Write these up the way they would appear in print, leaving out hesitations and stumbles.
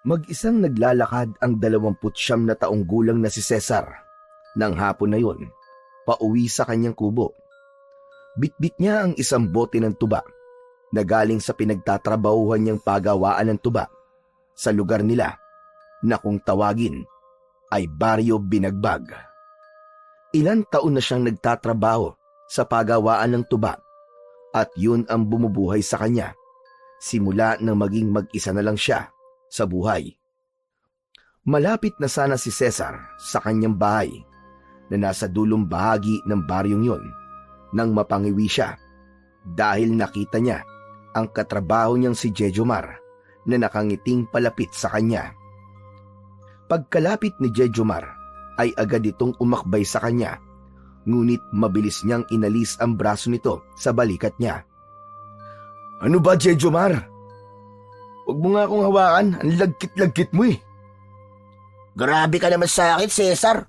Mag-isang naglalakad ang 29 na taong gulang na si Cesar. Nang hapon na yon, pauwi sa kanyang kubo. Bitbit niya ang isang bote ng tuba na galing sa pinagtatrabahuhan niyang pagawaan ng tuba sa lugar nila na kung tawagin ay Baryo Binagbag. Ilan taon na siyang nagtatrabaho sa pagawaan ng tuba at yun ang bumubuhay sa kanya simula nang maging mag-isa na lang siya sa buhay. Malapit na sana si Cesar sa kanyang bahay na nasa dulong bahagi ng baryong yon nang mapangiwi siya dahil nakita niya ang katrabaho niyang si Jejomar na nakangiting palapit sa kanya. Pagkalapit ni Jejomar ay agad itong umakbay sa kanya, ngunit mabilis niyang inalis ang braso nito sa balikat niya. "Ano ba, Jejomar? Huwag mo nga akong hawakan, ang lagkit-lagkit mo eh." Grabe ka naman sa akin, Cesar.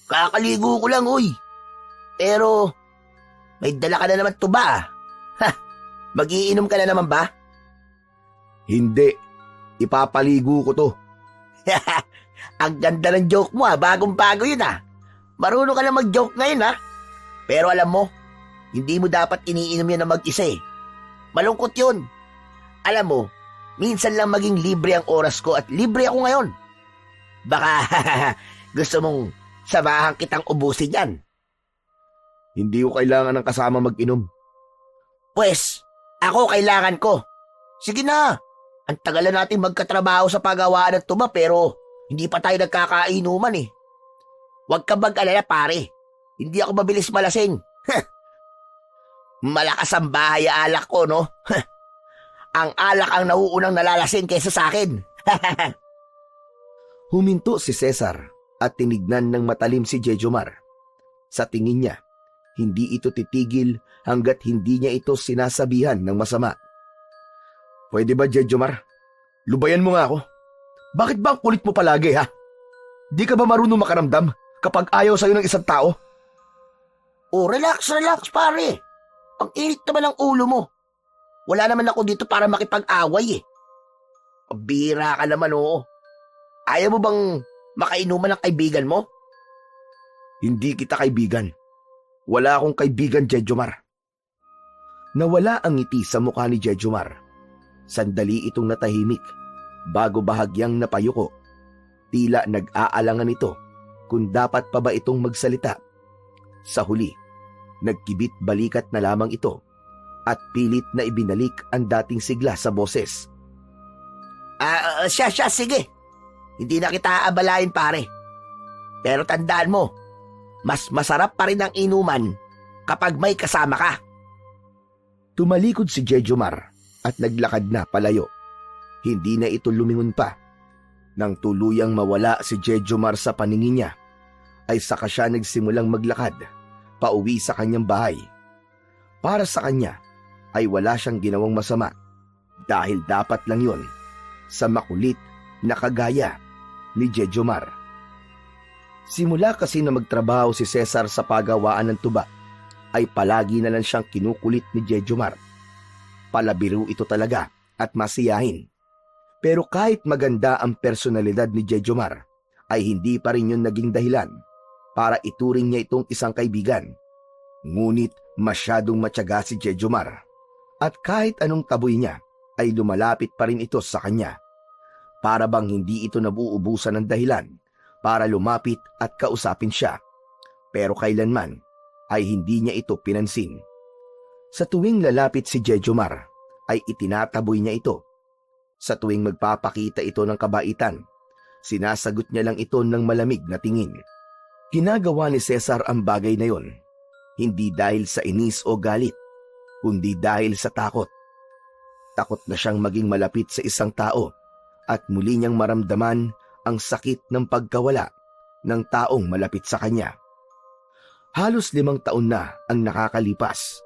Kakaligo ko lang, uy. Pero, may dala ka na naman tuba ah. Ha, mag-iinom ka na naman ba? "Hindi, ipapaligo ko to." Ang ganda ng joke mo ah, bagong-bago yun ah. Marunong ka na mag-joke ngayon ah. Pero alam mo, hindi mo dapat iniinom yan na mag-isa eh. Malungkot yun. Alam mo, minsan lang maging libre ang oras ko at libre ako ngayon. Baka gusto mong samahan kitang ubusin yan. "Hindi ko kailangan ng kasama mag-inom." Pwes, ako kailangan ko. Sige na, ang tagal na natin magkatrabaho sa pagawaan ng tuba pero hindi pa tayo nagkakainuman eh. Huwag ka mag-alala pare, hindi ako mabilis malasing. Malakas ang bahay alak ko, no? Ang alak ang nauunang nalalasing kaysa sa akin. Huminto si Cesar at tinignan ng matalim si Jejomar. Sa tingin niya, hindi ito titigil hanggat hindi niya ito sinasabihan ng masama. "Pwede ba, Jejomar? Lubayan mo nga ako. Bakit ba ang kulit mo palagi, ha? Di ka ba marunong makaramdam kapag ayaw sa'yo ng isang tao?" Oh, relax pare. Ang init naman ng ulo mo. Wala naman ako dito para makipag-away eh. Pabira ka naman oo. Ayaw mo bang makainuman ng kaibigan mo? "Hindi kita kaibigan. Wala akong kaibigan, Jejomar." Nawala ang ngiti sa mukha ni Jejomar. Sandali itong natahimik bago bahagyang napayuko. Tila nag-aalangan ito kung dapat pa ba itong magsalita. Sa huli, nagkibit balikat na lamang ito at pilit na ibinalik ang dating sigla sa boses. Siya, sige. Hindi na kita aabalain pare. Pero tandaan mo, mas masarap pa rin ang inuman kapag may kasama ka. Tumalikod si Jejomar at naglakad na palayo. Hindi na ito lumingon pa. Nang tuluyang mawala si Jejomar sa paningin niya, ay saka siya nagsimulang maglakad pauwi sa kanyang bahay. Para sa kanya ay wala siyang ginawang masama dahil dapat lang yon sa makulit na kagaya ni Jejomar. Simula kasi na magtrabaho si Cesar sa pagawaan ng tuba, ay palagi na lang siyang kinukulit ni Jejomar. Palabiro ito talaga at masiyahin. Pero kahit maganda ang personalidad ni Jejomar, ay hindi pa rin yun naging dahilan para ituring niya itong isang kaibigan. Ngunit masyadong matyaga si Jejomar, at kahit anong taboy niya ay lumalapit pa rin ito sa kanya. Para bang hindi ito nabuubusan ng dahilan para lumapit at kausapin siya, pero kailanman ay hindi niya ito pinansin. Sa tuwing lalapit si Jejomar ay itinataboy niya ito. Sa tuwing magpapakita ito ng kabaitan, sinasagot niya lang ito ng malamig na tingin. Ginagawa ni Cesar ang bagay na yon, hindi dahil sa inis o galit, kundi dahil sa takot. Takot na siyang maging malapit sa isang tao at muli niyang maramdaman ang sakit ng pagkawala ng taong malapit sa kanya. Halos 5 taon na ang nakakalipas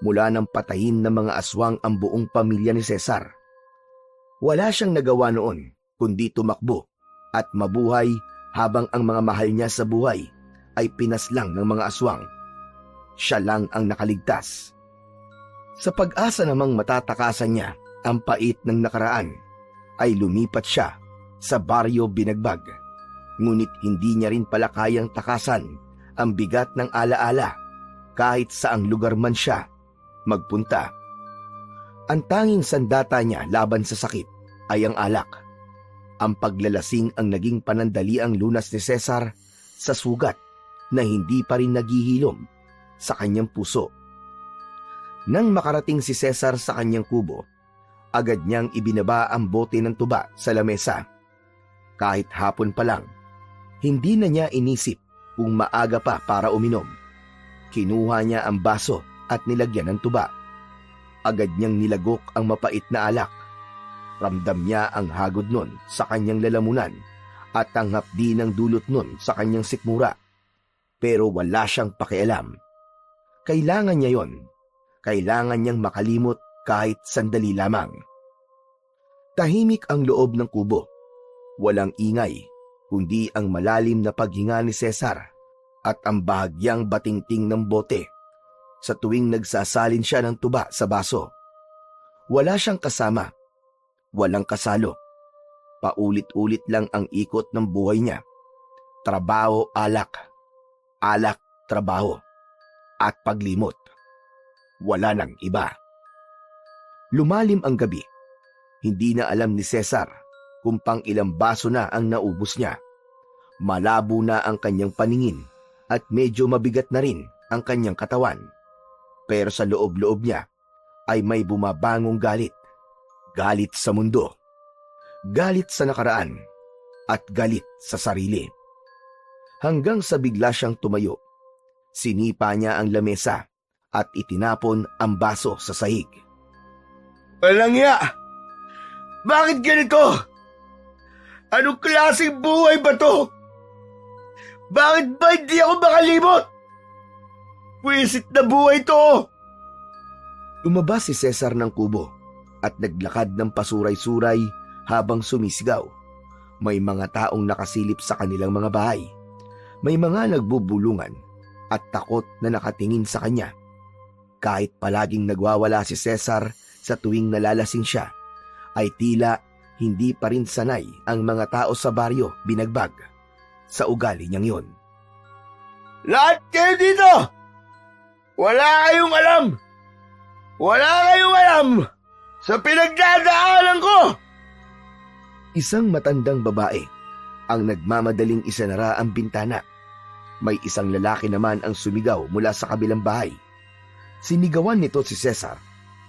mula nang patayin ng mga aswang ang buong pamilya ni Cesar. Wala siyang nagawa noon kundi tumakbo at mabuhay habang ang mga mahal niya sa buhay ay pinaslang ng mga aswang. Siya lang ang nakaligtas. Sa pag-asa namang matatakasan niya ang pait ng nakaraan, ay lumipat siya sa baryo Binagbag. Ngunit hindi niya rin pala kayang takasan ang bigat ng alaala kahit saang lugar man siya magpunta. Ang tanging sandata niya laban sa sakit ay ang alak. Ang paglalasing ang naging panandaliang lunas ni Cesar sa sugat na hindi pa rin naghihilom sa kanyang puso. Nang makarating si Cesar sa kanyang kubo, agad niyang ibinaba ang bote ng tuba sa lamesa. Kahit hapon pa lang, hindi na niya inisip kung maaga pa para uminom. Kinuha niya ang baso at nilagyan ng tuba. Agad niyang nilagok ang mapait na alak. Ramdam niya ang hagod nun sa kanyang lalamunan at ang hapdi ng dulot nun sa kanyang sikmura. Pero wala siyang pakialam. Kailangan niya yon. Kailangan niyang makalimot kahit sandali lamang. Tahimik ang loob ng kubo. Walang ingay, kundi ang malalim na paghinga ni Cesar at ang bahagyang batingting ng bote sa tuwing nagsasalin siya ng tuba sa baso. Wala siyang kasama, walang kasalo. Paulit-ulit lang ang ikot ng buhay niya. Trabaho, alak. Alak, trabaho. At paglimot. Wala nang iba. Lumalim ang gabi. Hindi na alam ni Cesar kung pang ilang baso na ang naubos niya. Malabo na ang kanyang paningin at medyo mabigat na rin ang kanyang katawan. Pero sa loob-loob niya ay may bumabangong galit. Galit sa mundo. Galit sa nakaraan. At galit sa sarili. Hanggang sa bigla siyang tumayo. Sinipa niya ang lamesa at itinapon ang baso sa sahig. Walang ya! Bakit ganito? Anong klaseng buhay ba to? Bakit ba hindi ako makalimot? Pwisit na buhay to! Lumabas si Cesar ng kubo at naglakad ng pasuray-suray habang sumisigaw. May mga taong nakasilip sa kanilang mga bahay. May mga nagbubulungan at takot na nakatingin sa kanya. Kahit palaging nagwawala si Cesar sa tuwing nalalasing siya, ay tila hindi pa rin sanay ang mga tao sa baryo Binagbag sa ugali niyang yon. Lahat kayo dito! Wala kayong alam! Wala kayong alam sa pinagdadaanan ko! Isang matandang babae ang nagmamadaling isanara ang bintana. May isang lalaki naman ang sumigaw mula sa kabilang bahay. Sinigawan nito si Cesar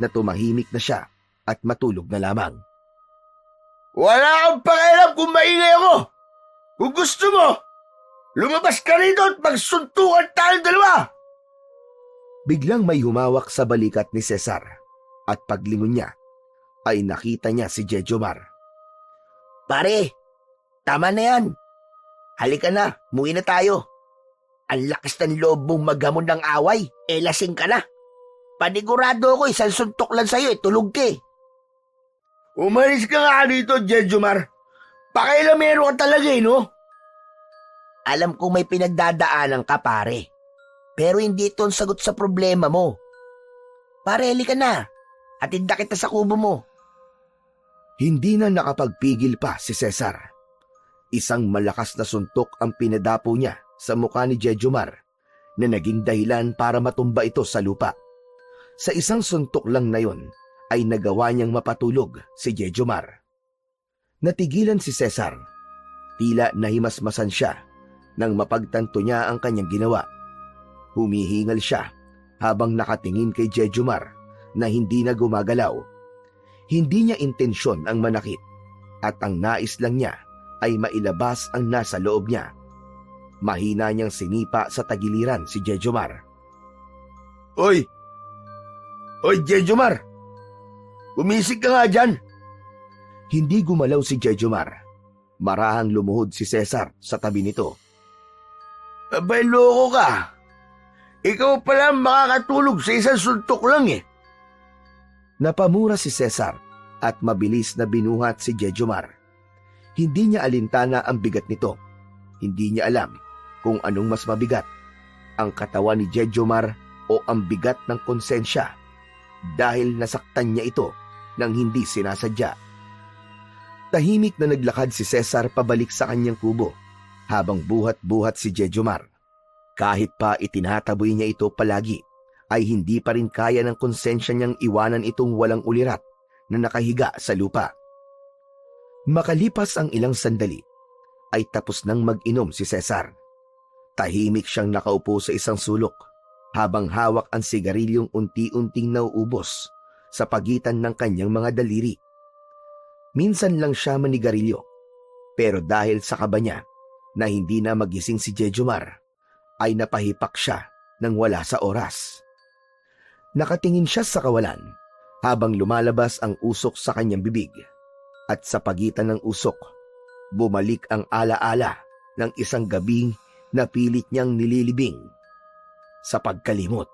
na tumahimik na siya at matulog na lamang. Wala kang pakialam kung maingay ako! Kung gusto mo, lumabas ka rito at magsuntukan tayong dalawa! Biglang may humawak sa balikat ni Cesar at paglingon niya ay nakita niya si Jejomar. Pare, tama na yan. Halika na, muwi na tayo. Ang lakas ng loob mong maghamon ng away, lasing ka na. Panigurado ko, isang suntok lang sa'yo, tulog ka eh. Umalis ka nga dito, Jejomar. Pakailamero ka talaga eh, no? Alam kong may pinagdadaanan ka, pare. Pero hindi ito ang sagot sa problema mo. Pare, halika na. Atinda kita sa kubo mo. Hindi na nakapagpigil pa si Cesar. Isang malakas na suntok ang pinadapo niya sa mukha ni Jejomar na naging dahilan para matumba ito sa lupa. Sa isang suntok lang na yon ay nagawa niyang mapatulog si Jejomar. Natigilan si Cesar. Tila nahimasmasan siya nang mapagtanto niya ang kanyang ginawa. Humihingal siya habang nakatingin kay Jejomar na hindi na gumagalaw. Hindi niya intensyon ang manakit at ang nais lang niya ay mailabas ang nasa loob niya. Mahina niyang sinipa sa tagiliran si Jejomar. Oy! Oy, Jejomar! Umisig ka nga dyan! Hindi gumalaw si Jejomar. Marahang lumuhod si Cesar sa tabi nito. Abay, loko ka! Ikaw pala makakatulog sa isang suntok lang eh. Napamura si Cesar at mabilis na binuhat si Jejomar. Hindi niya alintana ang bigat nito. Hindi niya alam kung anong mas mabigat, ang katawan ni Jejomar o ang bigat ng konsensya dahil nasaktan niya ito nang hindi sinasadya. Tahimik na naglakad si Cesar pabalik sa kanyang kubo habang buhat-buhat si Jejomar. Kahit pa itinataboy niya ito palagi, ay hindi pa rin kaya ng konsensya niyang iwanan itong walang ulirat na nakahiga sa lupa. Makalipas ang ilang sandali, ay tapos nang mag-inom si Cesar. Tahimik siyang nakaupo sa isang sulok habang hawak ang sigarilyong unti-unting nauubos sa pagitan ng kanyang mga daliri. Minsan lang siya manigarilyo, pero dahil sa kaba niya na hindi na magising si Jejomar, ay napahipak siya nang wala sa oras. Nakatingin siya sa kawalan habang lumalabas ang usok sa kanyang bibig, at sa pagitan ng usok, bumalik ang alaala ng isang gabing na pilit niyang nililibing sa pagkalimot.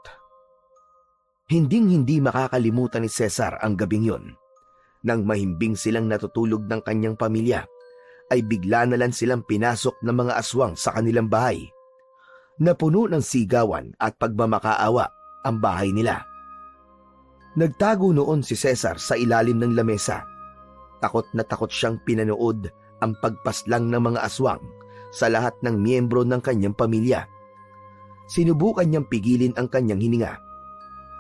Hinding-hindi makakalimutan ni Cesar ang gabing yon. Nang mahimbing silang natutulog ng kanyang pamilya, ay bigla na lang silang pinasok ng mga aswang sa kanilang bahay. Napuno ng sigawan at pagmamakaawa ang bahay nila. Nagtago noon si Cesar sa ilalim ng lamesa. Takot na takot siyang pinanood ang pagpaslang ng mga aswang sa lahat ng miyembro ng kanyang pamilya. Sinubukan niyang pigilin ang kanyang hininga.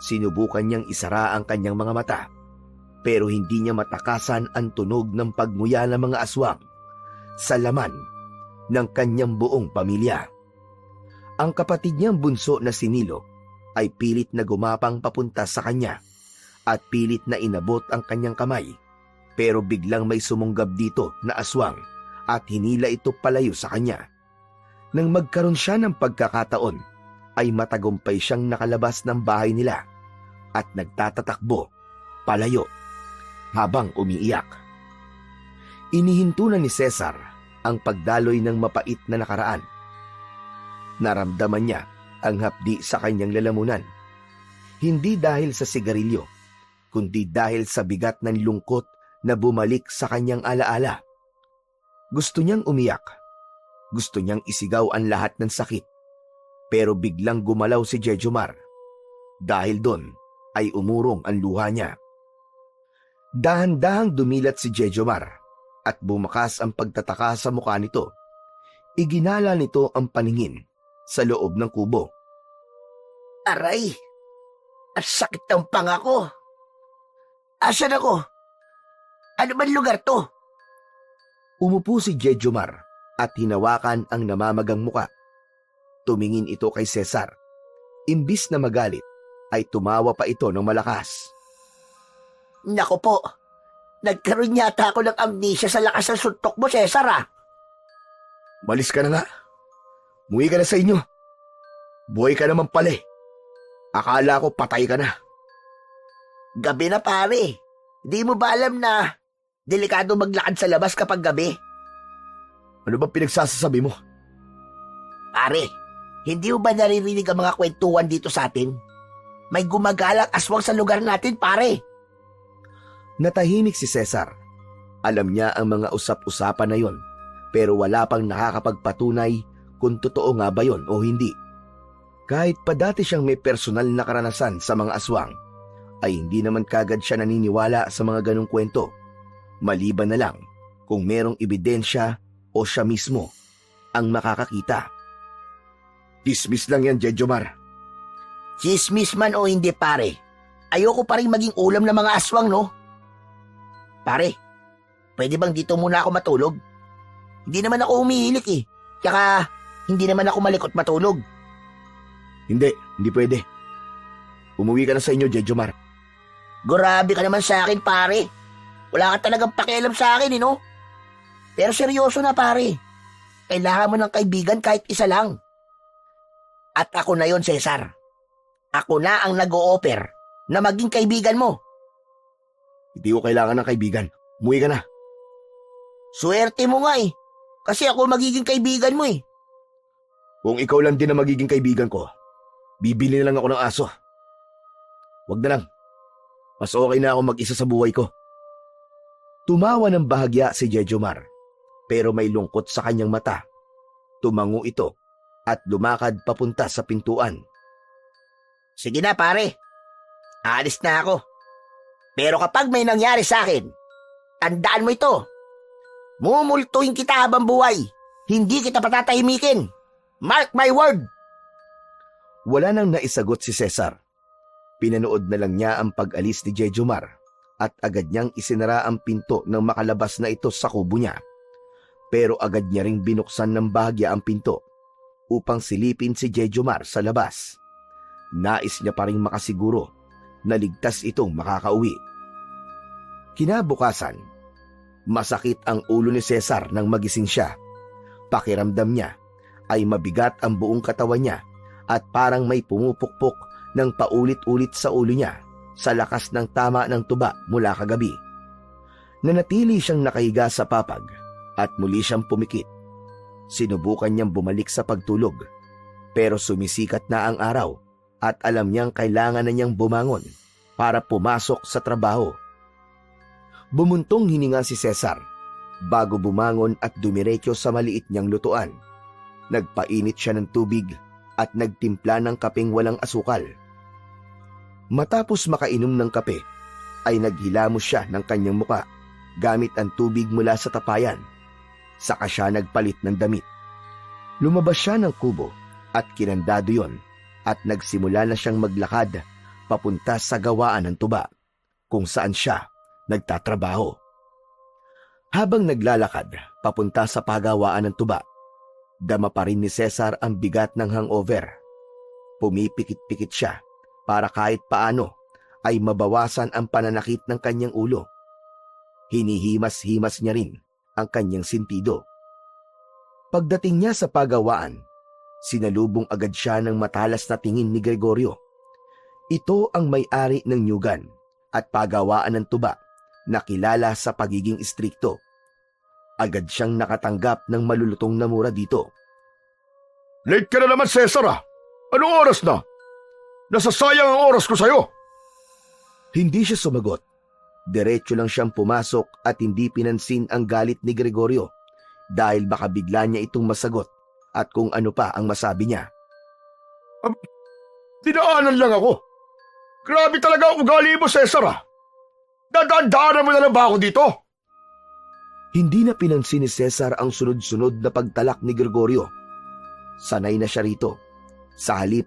Sinubukan niyang isara ang kanyang mga mata, pero hindi niya matakasan ang tunog ng pagmuya ng mga aswang sa laman ng kanyang buong pamilya. Ang kapatid niyang bunso na si Nilo ay pilit na gumapang papunta sa kanya at pilit na inabot ang kanyang kamay, pero biglang may sumunggab dito na aswang at hinila ito palayo sa kanya. Nang magkaroon siya ng pagkakataon, ay matagumpay siyang nakalabas ng bahay nila at nagtatatakbo palayo habang umiiyak. Inihinto na ni Cesar ang pagdaloy ng mapait na nakaraan. Naramdaman niya ang hapdi sa kanyang lalamunan, hindi dahil sa sigarilyo, kundi dahil sa bigat ng lungkot na bumalik sa kanyang alaala. Gusto niyang umiyak, gusto niyang isigaw ang lahat ng sakit, pero biglang gumalaw si Jejomar. Dahil doon ay umurong ang luha niya. Dahan-dahang dumilat si Jejomar at bumakas ang pagtataka sa mukha nito. Iginala nito ang paningin sa loob ng kubo. Aray! Ang sakit ng panga ko! Asan ako? Ano ba lugar to? Umupo si Jejomar at hinawakan ang namamagang muka. Tumingin ito kay Cesar. Imbis na magalit, ay tumawa pa ito ng malakas. Nako po, nagkaroon yata ako ng amnesia sa lakas ng suntok mo, Cesar ah. Malis ka na nga. Muwi ka na sa inyo. Buhay ka naman pala eh. Akala ko patay ka na. Gabi na pare. Di mo ba alam na delikado maglakad sa labas kapag gabi? Ano ba pinagsasasabi mo? Pare, hindi mo ba naririnig ang mga kwentuhan dito sa atin? May gumagalang aswang sa lugar natin, pare. Natahimik si Cesar. Alam niya ang mga usap-usapan na yon, pero wala pang nakakapagpatunay kung totoo nga ba yon o hindi. Kahit pa dati siyang may personal na karanasan sa mga aswang, ay hindi naman kagad siya naniniwala sa mga ganong kwento, maliban na lang kung merong ebidensya o siya mismo ang makakakita. Dismiss lang yan, Jejomar. Chismis man o hindi, pare. Ayoko pa rin maging ulam ng mga aswang, no? Pare, pwede bang dito muna ako matulog? Hindi naman ako umihilik eh. Tsaka, hindi naman ako malikot matulog. Hindi pwede. Umuwi ka na sa inyo, Jejomar. Grabe ka naman sa akin, pare. Wala ka talagang pakialam sa akin, no? Pero seryoso na, pare. Kailangan mo ng kaibigan kahit isa lang. At ako na yon, Cesar. Ako na ang nag-o-offer na maging kaibigan mo. Hindi ko kailangan ng kaibigan. Umuwi ka na. Swerte mo nga eh. Kasi ako magiging kaibigan mo eh. Kung ikaw lang din ang magiging kaibigan ko, bibili na lang ako ng aso. Wag na lang. Mas okay na ako mag-isa sa buhay ko. Tumawa ng bahagya si Jejomar, pero may lungkot sa kanyang mata. Tumango ito at lumakad papunta sa pintuan. Sige na, pare. Aalis na ako. Pero kapag may nangyari sa akin, tandaan mo ito. Mumultuhin kita habang buhay. Hindi kita patatahimikin. Mark my word! Wala nang naisagot si Cesar. Pinanood na lang niya ang pag-alis ni Jejomar at agad niyang isinara ang pinto nang makalabas na ito sa kubo niya. Pero agad niya ring binuksan ng bahagya ang pinto upang silipin si Jejomar sa labas. Nais niya pa ring makasiguro na ligtas itong makakauwi. Kinabukasan, masakit ang ulo ni Cesar nang magising siya. Pakiramdam niya ay mabigat ang buong katawan niya at parang may pumupukpok ng paulit-ulit sa ulo niya sa lakas ng tama ng tuba mula kagabi. Nanatili siyang nakahiga sa papag at muli siyang pumikit. Sinubukan niyang bumalik sa pagtulog pero sumisikat na ang araw at alam niyang kailangan na niyang bumangon para pumasok sa trabaho. Bumuntong hininga si Cesar bago bumangon at dumiretso sa maliit niyang lutuan. Nagpainit siya ng tubig at nagtimpla ng kapeng walang asukal. Matapos makainom ng kape, ay naghilamos siya ng kanyang muka gamit ang tubig mula sa tapayan. Saka siya nagpalit ng damit. Lumabas siya ng kubo at kinandado yon at nagsimula na siyang maglakad papunta sa gawaan ng tuba kung saan siya nagtatrabaho. Habang naglalakad papunta sa pagawaan ng tuba, dama pa rin ni Cesar ang bigat ng hangover. Pumipikit-pikit siya para kahit paano ay mabawasan ang pananakit ng kanyang ulo. Hinihimas-himas niya rin ang kanyang sintido. Pagdating niya sa pagawaan, sinalubong agad siya ng matalas na tingin ni Gregorio. Ito ang may-ari ng nyugan at pagawaan ng tuba na kilala sa pagiging istrikto. Agad siyang nakatanggap ng malulutong na mura dito. Late ka na naman, Cesar ah! Anong oras na? Nasasayang ang oras ko sa'yo! Hindi siya sumagot. Diretso lang siyang pumasok at hindi pinansin ang galit ni Gregorio dahil baka bigla niya itong masagot at kung ano pa ang masabi niya. Dinaanan lang ako. Grabe talaga ang ugali mo, Cesar ah! Dadaan-daanan mo na lang ba ako dito? Hindi na pinansin ni Cesar ang sunod-sunod na pagtalak ni Gregorio. Sanay na siya rito. Sa halip,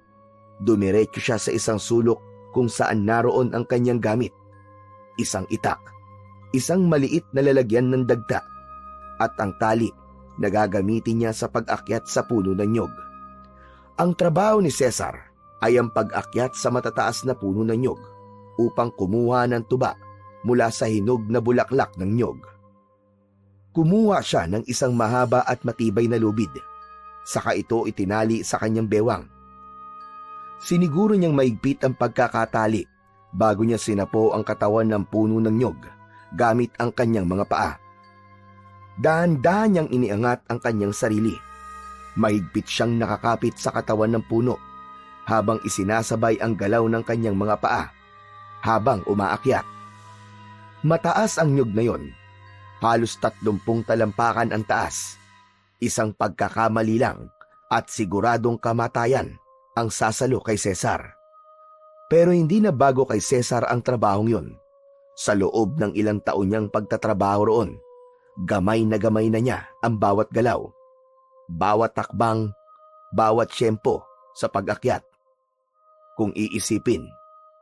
dumiretso siya sa isang sulok kung saan naroon ang kanyang gamit. Isang itak, isang maliit na lalagyan ng dagta, at ang tali na gagamitin niya sa pag-akyat sa puno ng nyog. Ang trabaho ni Cesar ay ang pag-akyat sa matataas na puno ng nyog upang kumuha ng tuba mula sa hinog na bulaklak ng nyog. Kumuha siya ng isang mahaba at matibay na lubid, saka ito itinali sa kanyang bewang. Siniguro niyang maigpit ang pagkakatali bago niya sinapo ang katawan ng puno ng nyog gamit ang kanyang mga paa. Dahan-dahan niyang iniangat ang kanyang sarili. Mahigpit siyang nakakapit sa katawan ng puno habang isinasabay ang galaw ng kanyang mga paa habang umaakyat. Mataas ang nyog na yon. Halos 30 talampakan ang taas. Isang pagkakamali lang at siguradong kamatayan ang sasalo kay Cesar. Pero hindi na bago kay Cesar ang trabahong yon. Sa loob ng ilang taon niyang pagtatrabaho roon, gamay na niya ang bawat galaw, bawat takbang, bawat tiyempo sa pag-akyat. Kung iisipin,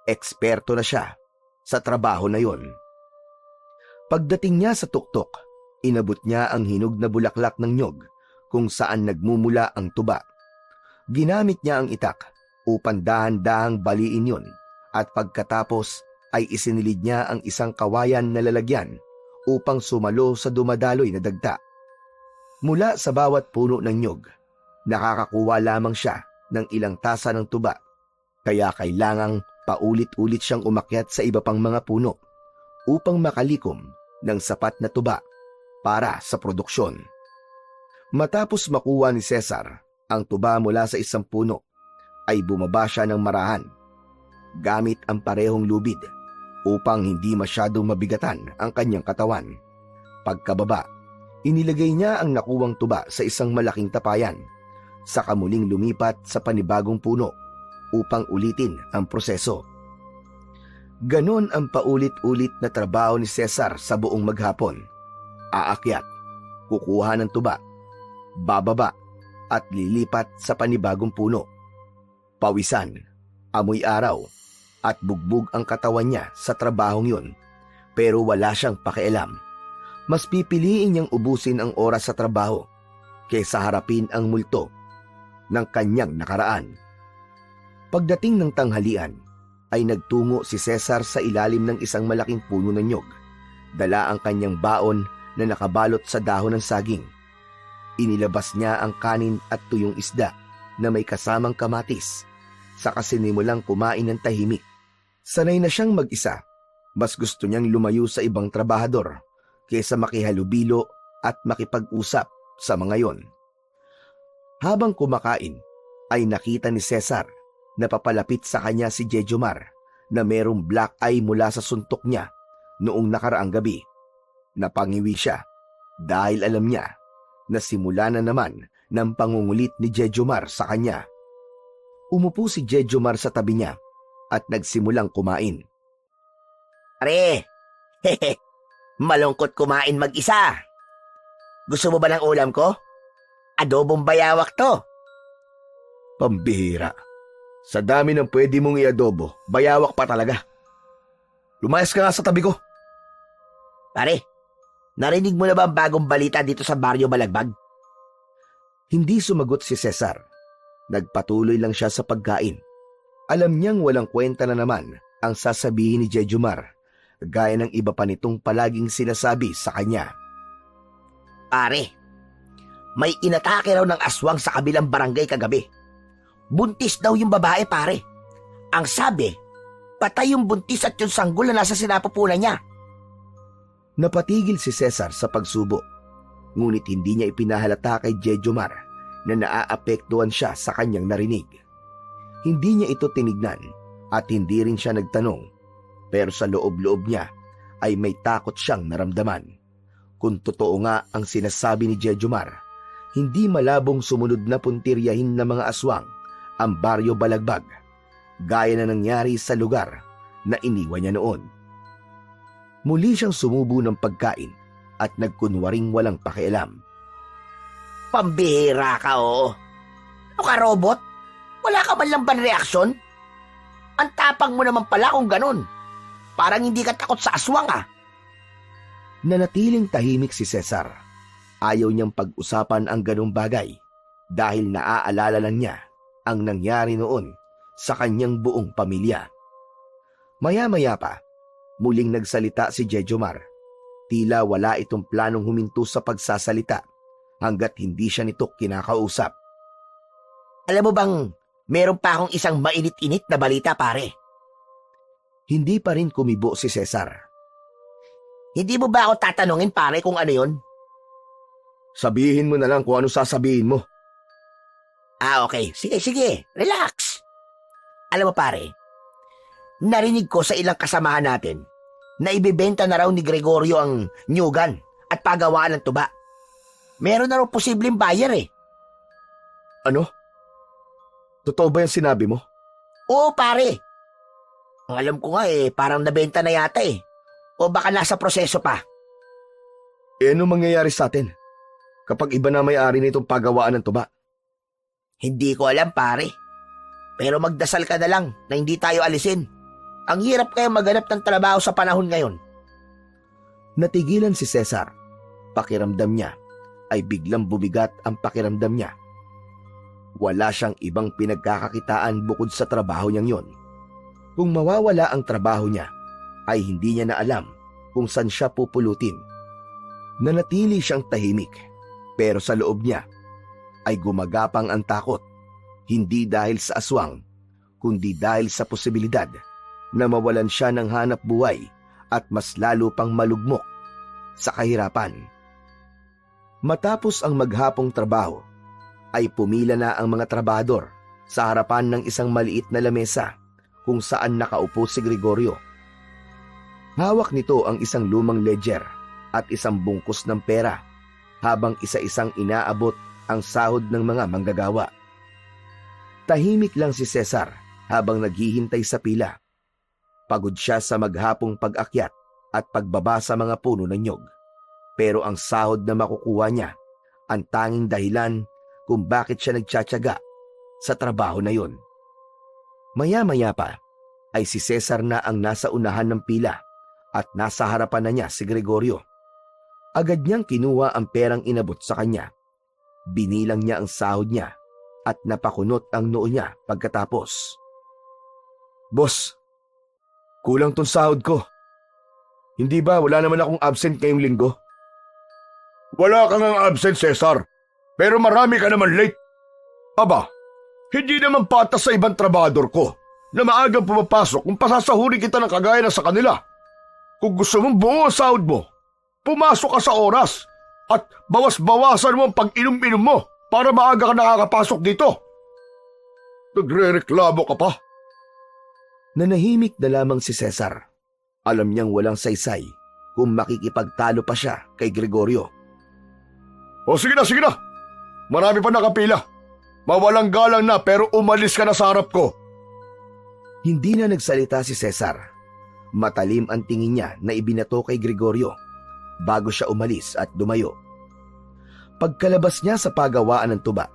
eksperto na siya sa trabaho na yon. Pagdating niya sa tuktok, inabot niya ang hinog na bulaklak ng nyog kung saan nagmumula ang tuba. Ginamit niya ang itak upang dahan-dahang baliin yon at pagkatapos ay isinilid niya ang isang kawayan na lalagyan upang sumalo sa dumadaloy na dagta. Mula sa bawat puno ng nyog, nakakakuha lamang siya ng ilang tasa ng tuba, kaya kailangang paulit-ulit siyang umakyat sa iba pang mga puno upang makalikom ng sapat na tuba para sa produksyon. Matapos makuha ni Cesar ang tuba mula sa isang puno, ay bumaba siya ng marahan gamit ang parehong lubid upang hindi masyadong mabigatan ang kanyang katawan. Pagkababa, inilagay niya ang nakuwang tuba sa isang malaking tapayan, saka muling lumipat sa panibagong puno upang ulitin ang proseso. Ganon ang paulit-ulit na trabaho ni Cesar sa buong maghapon. Aakyat, kukuha ng tuba, bababa at lilipat sa panibagong puno. Pawisan, amoy araw at bugbog ang katawan niya sa trabahong yun, pero wala siyang pakialam. Mas pipiliin niyang ubusin ang oras sa trabaho kaysa harapin ang multo ng kanyang nakaraan. Pagdating ng tanghalian, ay nagtungo si Cesar sa ilalim ng isang malaking puno ng nyog. Dala ang kanyang baon na nakabalot sa dahon ng saging. Inilabas niya ang kanin at tuyong isda na may kasamang kamatis, saka sinimulang kumain ng tahimik. Sanay na siyang mag-isa, mas gusto niyang lumayo sa ibang trabahador kaysa makihalubilo at makipag-usap sa mga yon. Habang kumakain, ay nakita ni Cesar na papalapit sa kanya si Jejomar na merong black eye mula sa suntok niya noong nakaraang gabi. Napangiwi siya dahil alam niya na simula na naman ng pangungulit ni Jejomar sa kanya. Umupo si Jejomar sa tabi niya at nagsimulang kumain. Pare, malungkot kumain mag-isa. Gusto mo ba ng ulam ko? Adobong bayawak to. Pambihira. Sa dami ng pwede mong iadobo, bayawak pa talaga. Lumayas ka nga sa tabi ko. Pare, narinig mo na ba ang bagong balita dito sa Baryo Balagbag? Hindi sumagot si Cesar. Nagpatuloy lang siya sa pagkain. Alam niyang walang kwenta na naman ang sasabihin ni Jejomar, gaya ng iba pa nitong palaging sinasabi sa kanya. Pare, may inatake raw ng aswang sa kabilang barangay kagabi. Buntis daw yung babae, pare. Ang sabi, patay yung buntis at yung sanggol na nasa sinapupunan niya. Napatigil si Cesar sa pagsubo, ngunit hindi niya ipinahalata kay Jejomar na naaapektuhan siya sa kanyang narinig. Hindi niya ito tinignan at hindi rin siya nagtanong, pero sa loob-loob niya ay may takot siyang naramdaman. Kung totoo nga ang sinasabi ni Jejomar, hindi malabong sumunod na puntiryahin ng mga aswang ang Baryo Balagbag, gaya na nangyari sa lugar na iniwan niya noon. Muli siyang sumubo ng pagkain at nagkunwaring walang pakialam. Pambihira ka, oo. Ano ka, robot? Wala ka man lang ban reaksyon? Ang tapang mo naman pala kung ganun. Parang hindi ka takot sa aswang, ah. Nanatiling tahimik si Cesar. Ayaw niyang pag-usapan ang ganung bagay dahil naaalala lang niya ang nangyari noon sa kanyang buong pamilya. Maya-maya pa, muling nagsalita si Jejomar. Tila wala itong planong huminto sa pagsasalita hanggat hindi siya nito kinakausap. Alam mo bang meron pa akong isang mainit-init na balita, pare? Hindi pa rin kumibo si Cesar. Hindi mo ba ako tatanungin, pare, kung ano yun? Sabihin mo na lang kung ano sasabihin mo. Ah, okay. Sige. Relax. Alam mo, pare, narinig ko sa ilang kasamahan natin na ibebenta na raw ni Gregorio ang nyugan at pagawaan ng tuba. Meron na raw posibleng buyer, eh. Ano? Totoo ba yung sinabi mo? Oo, pare. Ang alam ko nga, parang nabenta na yata, eh. O baka nasa proseso pa. Ano mangyayari sa atin kapag iba na may-ari nitong pagawaan ng tuba? Hindi ko alam, pare. Pero magdasal ka na lang na hindi tayo alisin. Ang hirap kaya maghanap ng trabaho sa panahon ngayon. Natigilan si Cesar. Pakiramdam niya ay biglang bumigat ang pakiramdam niya. Wala siyang ibang pinagkakakitaan bukod sa trabaho niyang yon. Kung mawawala ang trabaho niya, ay hindi niya na alam kung saan siya pupulutin. Nanatili siyang tahimik, pero sa loob niya ay gumagapang ang takot, hindi dahil sa aswang, kundi dahil sa posibilidad na mawalan siya ng hanap buhay at mas lalo pang malugmok sa kahirapan. Matapos ang maghapong trabaho, ay pumila na ang mga trabahador sa harapan ng isang maliit na lamesa kung saan nakaupo si Gregorio. Hawak nito ang isang lumang ledger at isang bungkus ng pera habang isa-isang inaabot ang sahod ng mga manggagawa. Tahimik lang si Cesar habang naghihintay sa pila. Pagod siya sa maghapong pag-akyat at pagbaba sa mga puno ng nyog. Pero ang sahod na makukuha niya, ang tanging dahilan kung bakit siya nagtsatsaga sa trabaho na yon. Maya-maya pa ay si Cesar na ang nasa unahan ng pila at nasa harapan na niya si Gregorio. Agad niyang kinuha ang perang inabot sa kanya. Binilang niya ang sahod niya at napakunot ang noo niya pagkatapos. "Boss, kulang tong sahod ko. Hindi ba wala naman akong absent ngayong linggo?" Wala kang ang absent, Cesar. Pero marami ka naman late. Aba, hindi naman patas sa ibang trabador ko na maagang pumapasok kung pasasahurin kita ng kagaya na sa kanila. Kung gusto mong buo ang sahod mo, pumasok ka sa oras at bawas-bawasan mo ang pag-inom-inom mo para maaga ka nakakapasok dito. Nagre-reklamo ka pa. Nanahimik na lamang si Cesar. Alam niyang walang saysay kung makikipagtalo pa siya kay Gregorio. O sige na, sige na. Marami pa nakapila. Mawalang galang na pero umalis ka na sa harap ko. Hindi na nagsalita si Cesar. Matalim ang tingin niya na ibinato kay Gregorio bago siya umalis at dumayo. Pagkalabas niya sa pagawaan ng tuba,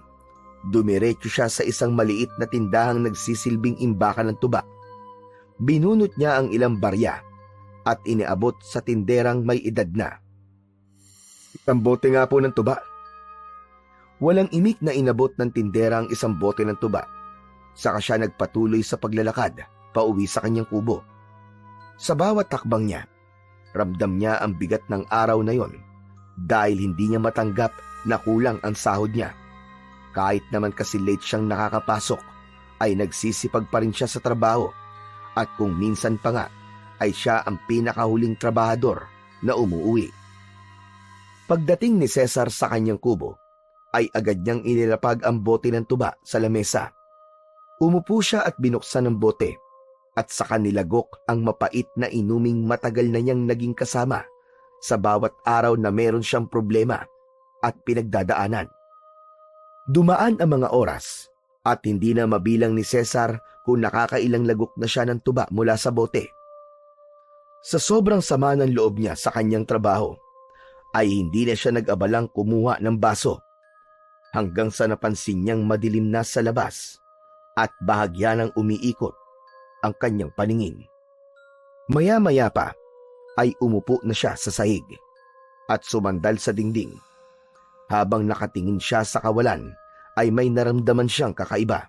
dumiretso siya sa isang maliit na tindahang nagsisilbing imbakan ng tuba. Binunot niya ang ilang barya at iniabot sa tinderang may edad na. "Isang bote nga po ng tuba." Walang imik na inabot ng tindera ang isang bote ng tuba. Saka siya nagpatuloy sa paglalakad pauwi sa kanyang kubo. Sa bawat takbang niya, ramdam niya ang bigat ng araw na yon dahil hindi niya matanggap na kulang ang sahod niya. Kahit naman kasi late siyang nakakapasok, ay nagsisipag pa rin siya sa trabaho at kung minsan pa nga ay siya ang pinakahuling trabahador na umuwi. Pagdating ni Cesar sa kanyang kubo, ay agad niyang inilapag ang bote ng tuba sa lamesa. Umupo siya at binuksan ang bote at saka nilagok ang mapait na inuming matagal na niyang naging kasama sa bawat araw na meron siyang problema at pinagdadaanan. Dumaan ang mga oras at hindi na mabilang ni Cesar kung nakakailang lagok na siya ng tuba mula sa bote. Sa sobrang sama ng loob niya sa kanyang trabaho, ay hindi na siya nag-abalang kumuha ng baso hanggang sa napansin niyang madilim na sa labas at bahagya nang umiikot ang kanyang paningin. Maya-maya pa ay umupo na siya sa sahig at sumandal sa dingding. Habang nakatingin siya sa kawalan ay may naramdaman siyang kakaiba.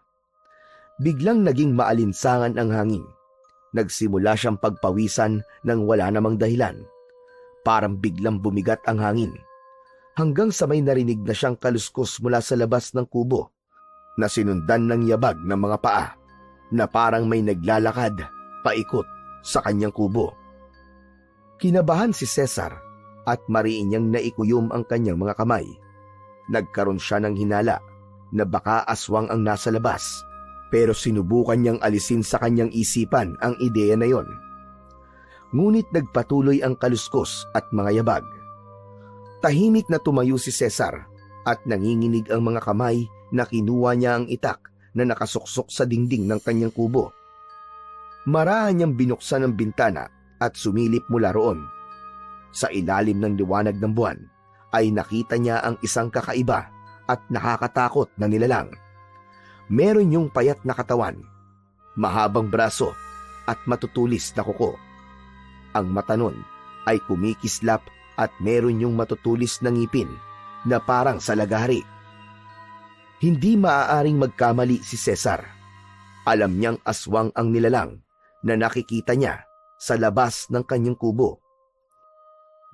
Biglang naging maalinsangan ang hangin. Nagsimula siyang pagpawisan nang wala namang dahilan. Parang biglang bumigat ang hangin. Hanggang sa may narinig na siyang kaluskos mula sa labas ng kubo na sinundan ng yabag ng mga paa na parang may naglalakad paikot sa kanyang kubo. Kinabahan si Cesar at mariin niyang naikuyom ang kanyang mga kamay. Nagkaroon siya ng hinala na baka aswang ang nasa labas, pero sinubukan niyang alisin sa kanyang isipan ang ideya na yon. Ngunit nagpatuloy ang kaluskos at mga yabag. Tahimik na tumayo si Cesar at nanginginig ang mga kamay na kinuha niya ang itak na nakasuksok sa dingding ng kanyang kubo. Marahan niyang binuksan ang bintana at sumilip mula roon. Sa ilalim ng liwanag ng buwan ay nakita niya ang isang kakaiba at nakakatakot na nilalang. Meron yung payat na katawan, mahabang braso at matutulis na kuko. Ang mata nun ay kumikislap at meron yung matutulis na ngipin na parang sa lagari. Hindi maaaring magkamali si Cesar. Alam niyang aswang ang nilalang na nakikita niya sa labas ng kanyang kubo.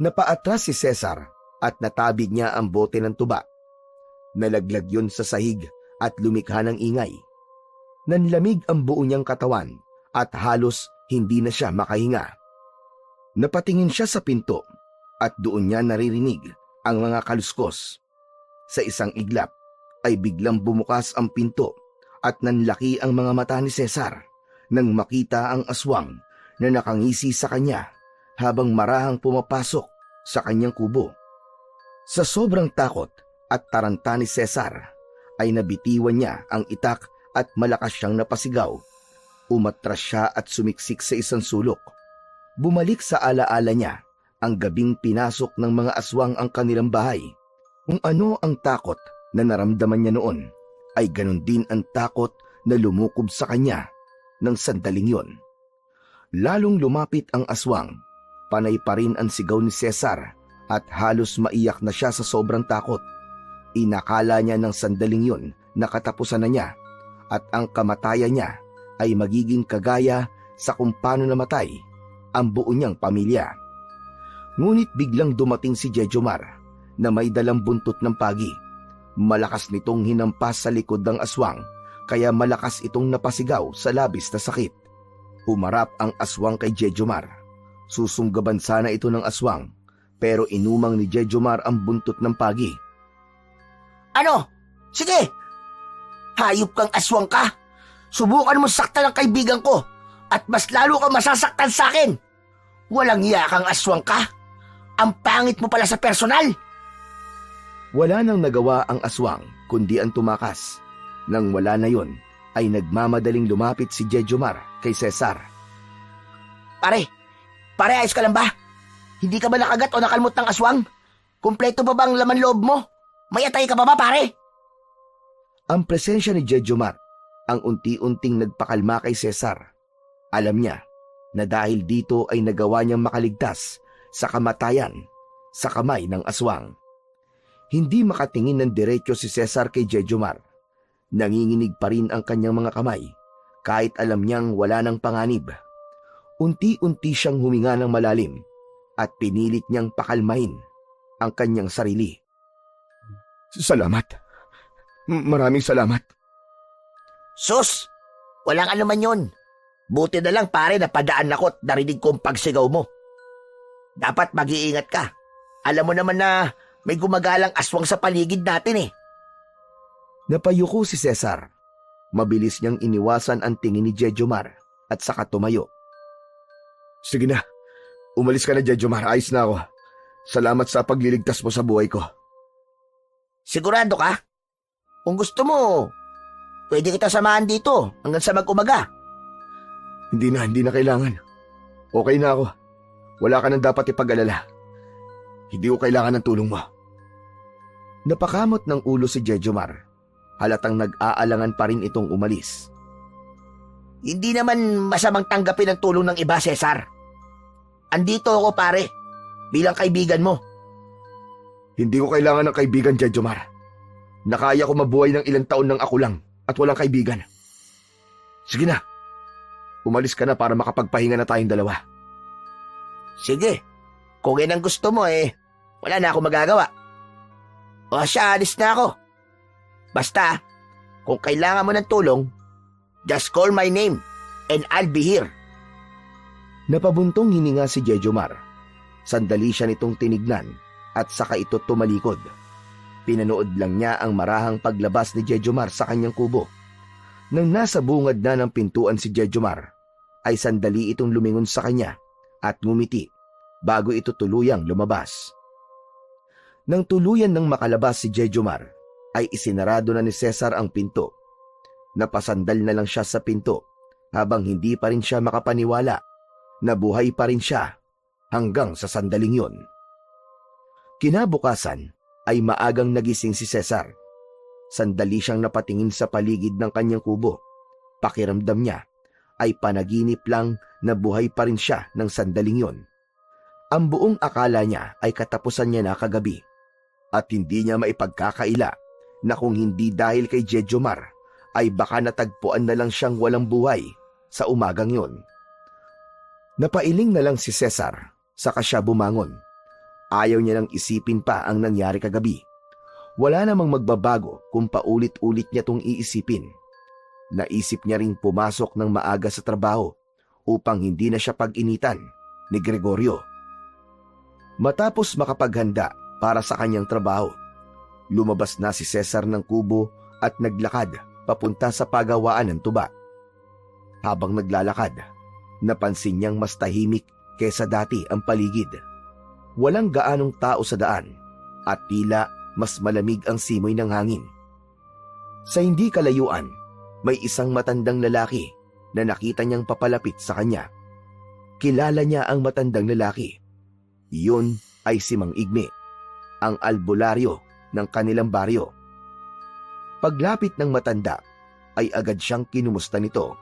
Napaatras si Cesar at natabig niya ang bote ng tuba. Nalaglag yun sa sahig at lumikha ng ingay. Nanlamig ang buo niyang katawan at halos hindi na siya makahinga. Napatingin siya sa pinto at doon niya naririnig ang mga kaluskos. Sa isang iglap ay biglang bumukas ang pinto at nanlaki ang mga mata ni Cesar nang makita ang aswang na nakangisi sa kanya habang marahang pumapasok sa kanyang kubo. Sa sobrang takot at taranta ni Cesar ay nabitiwan niya ang itak at malakas siyang napasigaw. Umatras siya at sumiksik sa isang sulok. Bumalik sa alaala niya Ang gabing pinasok ng mga aswang ang kanilang bahay. Kung ano ang takot na naramdaman niya noon, ay ganon din ang takot na lumukob sa kanya ng sandaling yon. Lalong lumapit ang aswang. Panay pa rin ang sigaw ni Cesar at halos maiyak na siya sa sobrang takot. Inakala niya ng sandaling yon na katapusan na niya at ang kamatayan niya ay magiging kagaya sa kung paano namatay ang buo niyang pamilya. Ngunit biglang dumating si Jejomar na may dalang buntot ng pagi. Malakas nitong hinampas sa likod ng aswang, kaya malakas itong napasigaw sa labis na sakit. Humarap ang aswang kay Jejomar. Susunggaban sana ito ng aswang, pero inumang ni Jejomar ang buntot ng pagi. Ano? Sige! Hayop kang aswang ka! Subukan mo saktan ang kaibigan ko at mas lalo kang masasaktan sa akin! Walang iya kang aswang ka! Ang pangit mo pala sa personal! Wala nang nagawa ang aswang kundi ang tumakas. Nang wala na yon, ay nagmamadaling lumapit si Jejomar kay Cesar. Pare ayos ka lang ba? Hindi ka ba nakagat o nakalmot ng aswang? Kumpleto ba bang laman loob mo? May atay ka ba pare? Ang presensya ni Jejomar ang unti-unting nagpakalma kay Cesar. Alam niya na dahil dito ay nagawa niyang makaligtas sa kamatayan sa kamay ng aswang. Hindi makatingin ng diretso si Cesar kay Jejomar. Nanginginig pa rin ang kanyang mga kamay kahit alam niyang wala ng panganib. Unti-unti siyang huminga ng malalim at pinilit niyang pakalmahin ang kanyang sarili. Salamat. Maraming salamat. Sus! Walang anuman yun. Buti na lang pare na padaan ako at narinig ko ang pagsigaw mo. Dapat mag-iingat ka. Alam mo naman na may gumagalang aswang sa paligid natin eh. Napayuko si Cesar. Mabilis niyang iniwasan ang tingin ni Jejomar at saka tumayo. Sige na, umalis ka na Jejomar, ayos na ako. Salamat sa pagliligtas mo sa buhay ko. Sigurado ka? Kung gusto mo, pwede kita samahan dito hanggang sa mag-umaga. Hindi na kailangan. Okay na ako. Wala ka nang dapat ipag-alala. Hindi ko kailangan ng tulong mo. Napakamot ng ulo si Jejomar. Halatang nag-aalangan pa rin itong umalis. Hindi naman masamang tanggapin ang tulong ng iba, Cesar. Andito ako pare, bilang kaibigan mo. Hindi ko kailangan ng kaibigan, Jejomar. Nakaya ko mabuhay ng ilang taon nang ako lang at walang kaibigan. Sige na. Umalis ka na para makapagpahinga na tayong dalawa. Sige. Kung yan ang gusto mo wala na ako magagawa. O siya, alis na ako. Basta, kung kailangan mo ng tulong, just call my name and I'll be here. Napabuntong hininga si Jejomar. Sandali siya nitong tinignan at saka ito tumalikod. Pinanood lang niya ang marahang paglabas ni Jejomar sa kanyang kubo. Nang nasa bungad na ng pintuan si Jejomar, ay sandali itong lumingon sa kanya at ngumiti bago ito tuluyang lumabas. Nang tuluyan nang makalabas si Jejomar, ay isinarado na ni Cesar ang pinto. Napasandal na lang siya sa pinto habang hindi pa rin siya makapaniwala na buhay pa rin siya hanggang sa sandaling yon. Kinabukasan ay maagang nagising si Cesar. Sandali siyang napatingin sa paligid ng kanyang kubo. Pakiramdam niya ay panaginip lang na buhay pa rin siya ng sandaling yon. Ang buong akala niya ay katapusan niya na kagabi at hindi niya maipagkakaila na kung hindi dahil kay Jejomar ay baka natagpuan na lang siyang walang buhay sa umagang yon. Napailing na lang si Cesar saka siya bumangon. Ayaw niya nang isipin pa ang nangyari kagabi. Wala namang magbabago kung paulit-ulit niya itong iisipin. Naisip niya ring pumasok ng maaga sa trabaho upang hindi na siya pag-initan ni Gregorio. Matapos makapaghanda para sa kanyang trabaho, lumabas na si Cesar ng kubo at naglakad papunta sa pagawaan ng tuba. Habang naglalakad, napansin niyang mas tahimik kesa dati ang paligid. Walang gaanong tao sa daan at tila mas malamig ang simoy ng hangin. Sa hindi kalayuan, may isang matandang lalaki na nakita niyang papalapit sa kanya. Kilala niya ang matandang lalaki. Iyon ay si Mang Igme, ang albularyo ng kanilang baryo. Paglapit ng matanda, ay agad siyang kinumusta nito.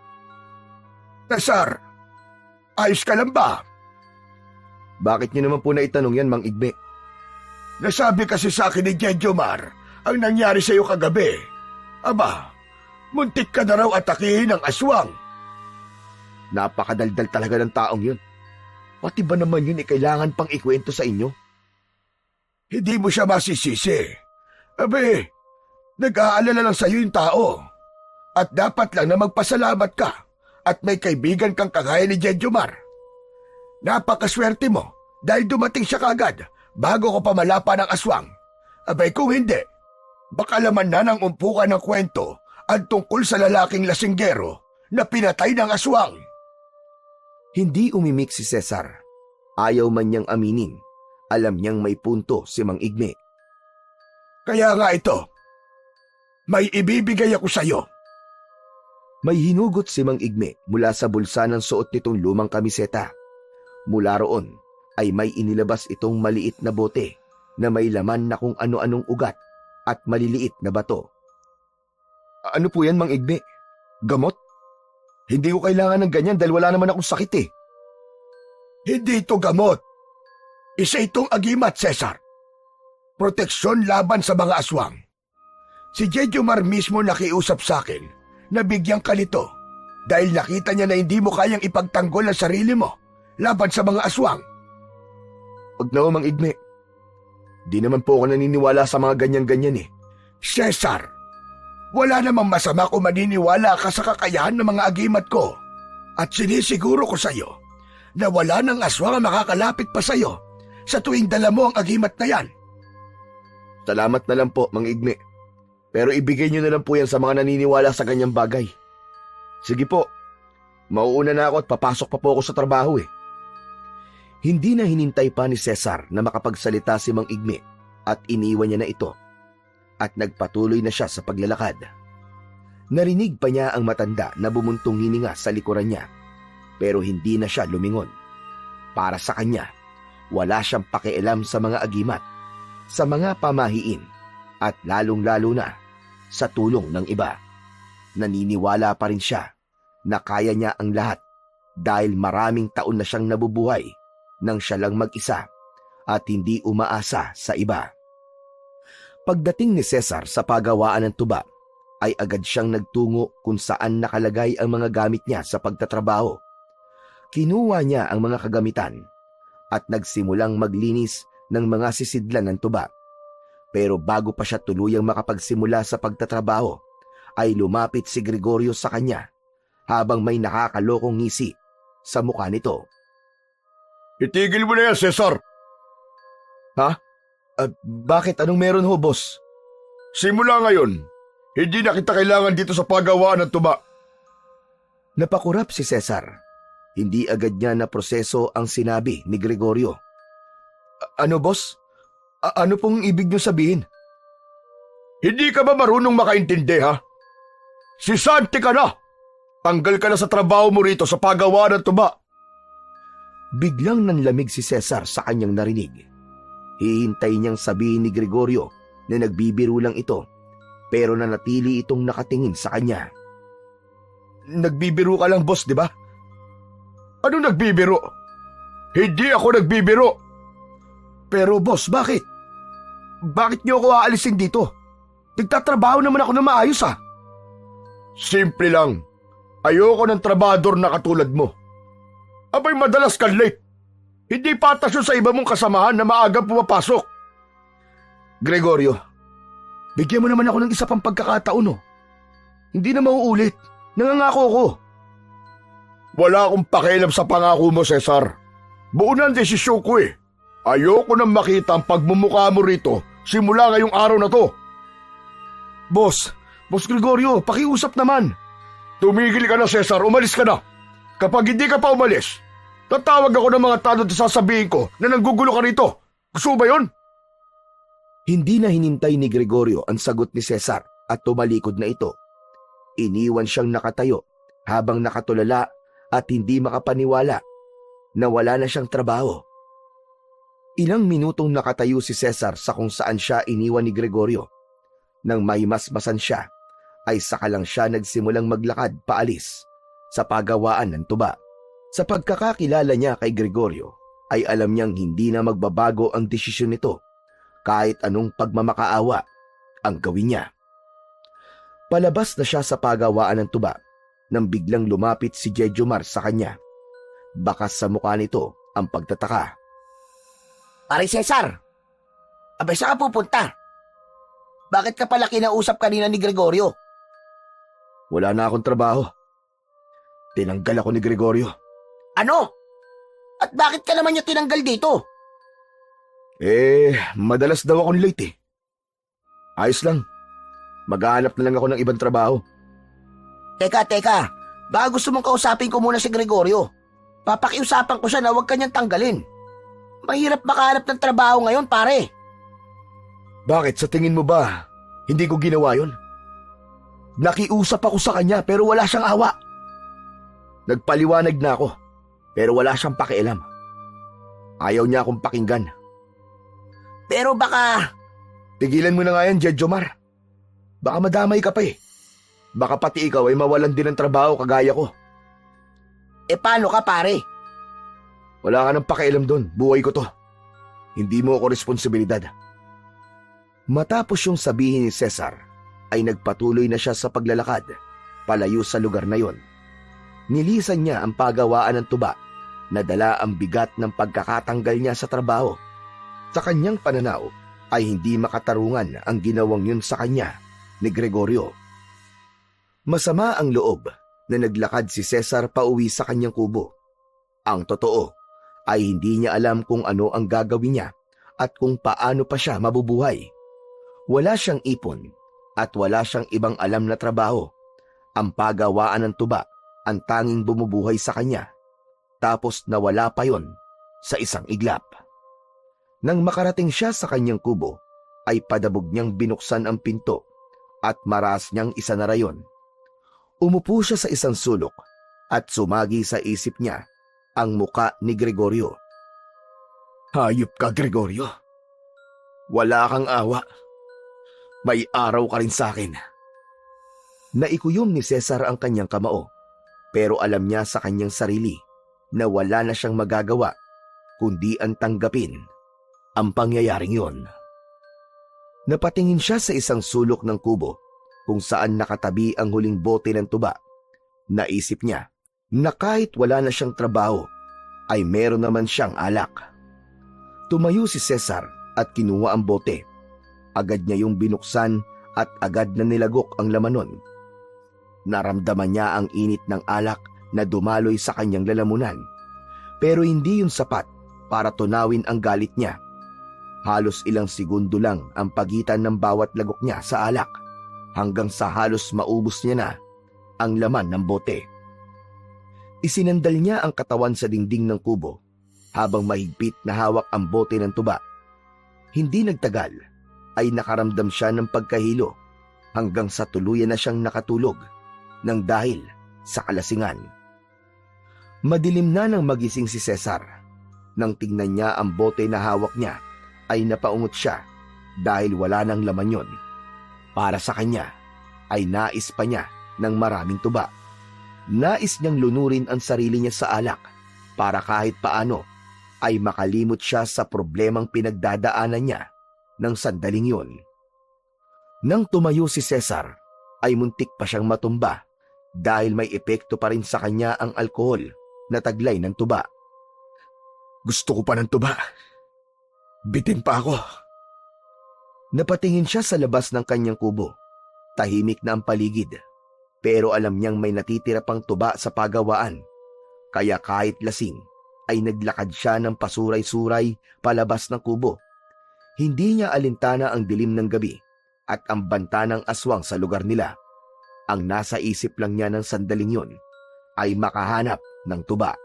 Cesar, ayos ka lang ba? Bakit niyo naman po naitanong yan, Mang Igme? Nasabi kasi sa akin ni Jejomar ang nangyari sa iyo kagabi. Aba, muntik ka na raw atakihin ng aswang. Napakadaldal talaga ng taong yun. Pati ba naman yun kailangan pang ikwento sa inyo? Hindi mo siya masisisi. Abe, nag-aalala lang sa iyo yung tao. At dapat lang na magpasalamat ka at may kaibigan kang kagaya ni Jejomar. Napakaswerte mo dahil dumating siya kagad bago ko pa malapa ng aswang. Abay kung hindi, baka laman na ng umpukan ng kwento ang tungkol sa lalaking lasinggero na pinatay ng aswang. Hindi umimik si Cesar. Ayaw man niyang aminin. Alam niyang may punto si Mang Igme. Kaya nga ito, may ibibigay ako sa iyo. May hinugot si Mang Igme mula sa bulsa ng suot nitong lumang kamiseta. Mula roon ay may inilabas itong maliit na bote na may laman na kung ano-anong ugat at maliliit na bato. Ano po yan, Mang Igme? Gamot? Hindi ko kailangan ng ganyan dahil wala naman akong sakit eh. Hindi ito gamot. Isa itong agimat, Cesar. Proteksyon laban sa mga aswang. Si Jejomar mismo nakiusap sa akin na bigyan ka nito dahil nakita niya na hindi mo kayang ipagtanggol ang sarili mo laban sa mga aswang. Wag na, Mang Igme. Di naman po ako naniniwala sa mga ganyan-ganyan eh. Cesar, wala namang masama kung maniniwala ka sa kakayahan ng mga agimat ko. At sinisiguro ko sa iyo na wala ng aswang ang makakalapit pa sa iyo sa tuwing dala mo ang agimat na yan. Salamat na lang po, Mang Igme. Pero ibigay niyo na lang po yan sa mga naniniwala sa ganyang bagay. Sige po, mauuna na ako at papasok pa po ako sa trabaho eh. Hindi na hinintay pa ni Cesar na makapagsalita si Mang Igme at iniwan niya na ito. At nagpatuloy na siya sa paglalakad. Narinig pa niya ang matanda na bumuntong hininga sa likuran niya. Pero hindi na siya lumingon. Para sa kanya, wala siyang pakialam sa mga agimat, sa mga pamahiin, at lalong-lalo na sa tulong ng iba. Naniniwala pa rin siya na kaya niya ang lahat dahil maraming taon na siyang nabubuhay nang siya lang mag-isa at hindi umaasa sa iba. Pagdating ni Cesar sa pagawaan ng tuba, ay agad siyang nagtungo kung saan nakalagay ang mga gamit niya sa pagtatrabaho. Kinuha niya ang mga kagamitan at nagsimulang maglinis ng mga sisidlan ng tuba. Pero bago pa siya tuluyang makapagsimula sa pagtatrabaho, ay lumapit si Gregorio sa kanya habang may nakakalokong ngisi sa mukha nito. Itigil mo na yan, Cesar! Ha? Bakit? Anong meron ho, boss? Simula ngayon, hindi na kita kailangan dito sa pagawaan ng tuba. Napakurap si Cesar. Hindi agad niya na proseso ang sinabi ni Gregorio. Ano, boss? Ano pong ibig niyo sabihin? Hindi ka ba marunong makaintindi, ha? Si Santi ka na! Tanggal ka na sa trabaho mo rito sa pagawaan ng tuba. Biglang nanlamig si Cesar sa kanyang narinig. Hihintay niyang sabihin ni Gregorio na nagbibiro lang ito, pero nanatili itong nakatingin sa kanya. Nagbibiro ka lang, boss, di ba? Ano nagbibiro? Hindi ako nagbibiro. Pero boss, bakit? Bakit niyo ako aalisin dito? Nagtatrabaho naman ako na maayos ah. Simple lang. Ayoko ng trabador na katulad mo. Abay madalas ka late. Hindi patas yun sa iba mong kasamahan na maagang pumapasok. Gregorio, bigyan mo naman ako ng isa pang pagkakataon oh. Hindi na mauulit. Nangangako ko. Wala akong pakialam sa pangako mo, Cesar. Buo na ang desisyon ko eh. Ayoko nang makita ang pagmumukha mo rito simula ngayong araw na to. Boss Gregorio, pakiusap naman. Tumigil ka na, Cesar. Umalis ka na. Kapag hindi ka pa umalis, tatawag ako ng mga tanod at sasabihin ko na nanggugulo ka rito. Gusto ba yun? Hindi na hinintay ni Gregorio ang sagot ni Cesar at tumalikod na ito. Iniwan siyang nakatayo habang nakatulala at hindi makapaniwala na wala na siyang trabaho. Ilang minutong nakatayo si Cesar sa kung saan siya iniwan ni Gregorio. Nang mahimasmasan siya, ay saka lang siya nagsimulang maglakad paalis sa pagawaan ng tuba. Sa pagkakakilala niya kay Gregorio, ay alam niyang hindi na magbabago ang desisyon nito kahit anong pagmamakaawa ang gawin niya. Palabas na siya sa pagawaan ng tuba nang biglang lumapit si Jejomar sa kanya. Bakas sa mukha nito ang pagtataka. Pare Cesar, abay saan ka pupunta? Bakit ka pala kinausap kanina ni Gregorio? Wala na akong trabaho. Tinanggal ako ni Gregorio. Ano? At bakit ka naman niya tinanggal dito? Madalas daw akong late eh. Ayos lang. Maghahanap na lang ako ng ibang trabaho. Teka, baka gusto mong kausapin ko muna si Gregorio. Papakiusapan ko siya na huwag kanyang tanggalin. Mahirap makahanap ng trabaho ngayon, pare. Bakit? Sa tingin mo ba, hindi ko ginawa yon? Nakiusap ako sa kanya pero wala siyang awa. Nagpaliwanag na ako pero wala siyang pakialam. Ayaw niya akong pakinggan. Pero baka... Tigilan mo na nga yan, Jejomar. Baka madamay ka pa eh. Baka pati ikaw ay mawalan din ng trabaho kagaya ko. Paano ka, pare? Wala ka ng pakialam doon. Buhay ko to. Hindi mo ako responsibilidad. Matapos yung sabihin ni Cesar, ay nagpatuloy na siya sa paglalakad, palayo sa lugar na yon. Nilisan niya ang pagawaan ng tuba, na dala ang bigat ng pagkakatanggal niya sa trabaho. Sa kanyang pananaw, ay hindi makatarungan ang ginawang yun sa kanya ni Gregorio. Masama ang loob na naglakad si Cesar pauwi sa kanyang kubo. Ang totoo ay hindi niya alam kung ano ang gagawin niya at kung paano pa siya mabubuhay. Wala siyang ipon at wala siyang ibang alam na trabaho. Ang pagawaan ng tuba ang tanging bumubuhay sa kanya. Tapos nawala pa yon sa isang iglap. Nang makarating siya sa kanyang kubo, ay padabog niyang binuksan ang pinto at maras niyang isa na rayon. Umupo siya sa isang sulok at sumagi sa isip niya ang muka ni Gregorio. Hayop ka, Gregorio. Wala kang awa. May araw ka rin sa akin. Naikuyom ni Cesar ang kanyang kamao, pero alam niya sa kanyang sarili na wala na siyang magagawa kundi ang tanggapin ang pangyayaring yon. Napatingin siya sa isang sulok ng kubo kung saan nakatabi ang huling bote ng tuba. Naisip niya na kahit wala na siyang trabaho, ay meron naman siyang alak. Tumayo si Cesar at kinuha ang bote. Agad niya yung binuksan at agad na nilagok ang laman nun. Naramdaman niya ang init ng alak na dumaloy sa kanyang lalamunan. Pero hindi yun sapat para tunawin ang galit niya. Halos ilang segundo lang ang pagitan ng bawat lagok niya sa alak hanggang sa halos maubos niya na ang laman ng bote. Isinandal niya ang katawan sa dingding ng kubo habang mahigpit na hawak ang bote ng tuba. Hindi nagtagal ay nakaramdam siya ng pagkahilo hanggang sa tuluyan na siyang nakatulog nang dahil sa kalasingan. Madilim na nang magising si Cesar. Nang tingnan niya ang bote na hawak niya, ay napaungot siya dahil wala nang laman yon. Para sa kanya, ay nais pa niya ng maraming tuba. Nais niyang lunurin ang sarili niya sa alak para kahit paano ay makalimot siya sa problemang pinagdadaanan niya ng sandaling yon. Nang tumayo si Cesar, ay muntik pa siyang matumba dahil may epekto pa rin sa kanya ang alkohol na taglay ng tuba. Gusto ko pa ng tuba. Bitin pa ako. Napatingin siya sa labas ng kanyang kubo. Tahimik na ang paligid. Pero alam niyang may natitira pang tuba sa pagawaan. Kaya kahit lasing, ay naglakad siya ng pasuray-suray palabas ng kubo. Hindi niya alintana ang dilim ng gabi at ang banta ng aswang sa lugar nila. Ang nasa isip lang niya ng sandaling yun ay makahanap ng tuba.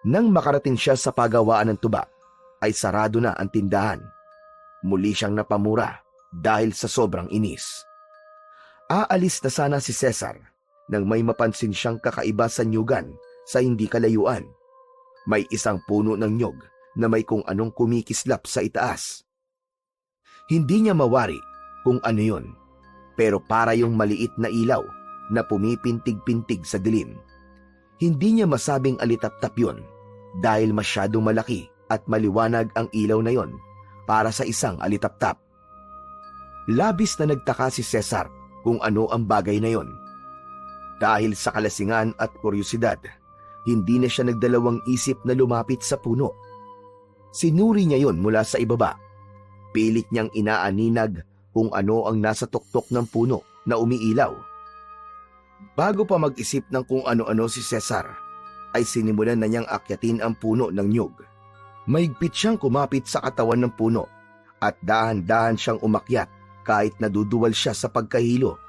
Nang makarating siya sa pagawaan ng tuba, ay sarado na ang tindahan. Muli siyang napamura dahil sa sobrang inis. Aalis na sana si Cesar nang may mapansin siyang kakaiba sa nyugan sa hindi kalayuan. May isang puno ng nyog na may kung anong kumikislap sa itaas. Hindi niya mawari kung ano yun, pero para yung maliit na ilaw na pumipintig-pintig sa dilim. Hindi niya masabing alitap-tap yun dahil masyadong malaki at maliwanag ang ilaw na yon para sa isang alitap-tap. Labis na nagtaka si Cesar kung ano ang bagay na yon. Dahil sa kalasingan at kuryosidad, hindi na siya nagdalawang isip na lumapit sa puno. Sinuri niya yon mula sa ibaba. Pilit niyang inaaninag kung ano ang nasa tuktok ng puno na umiilaw. Bago pa mag-isip ng kung ano-ano si Cesar, ay sinimulan na niyang akyatin ang puno ng niyog. Mahigpit siyang kumapit sa katawan ng puno at dahan-dahan siyang umakyat kahit naduduwal siya sa pagkahilo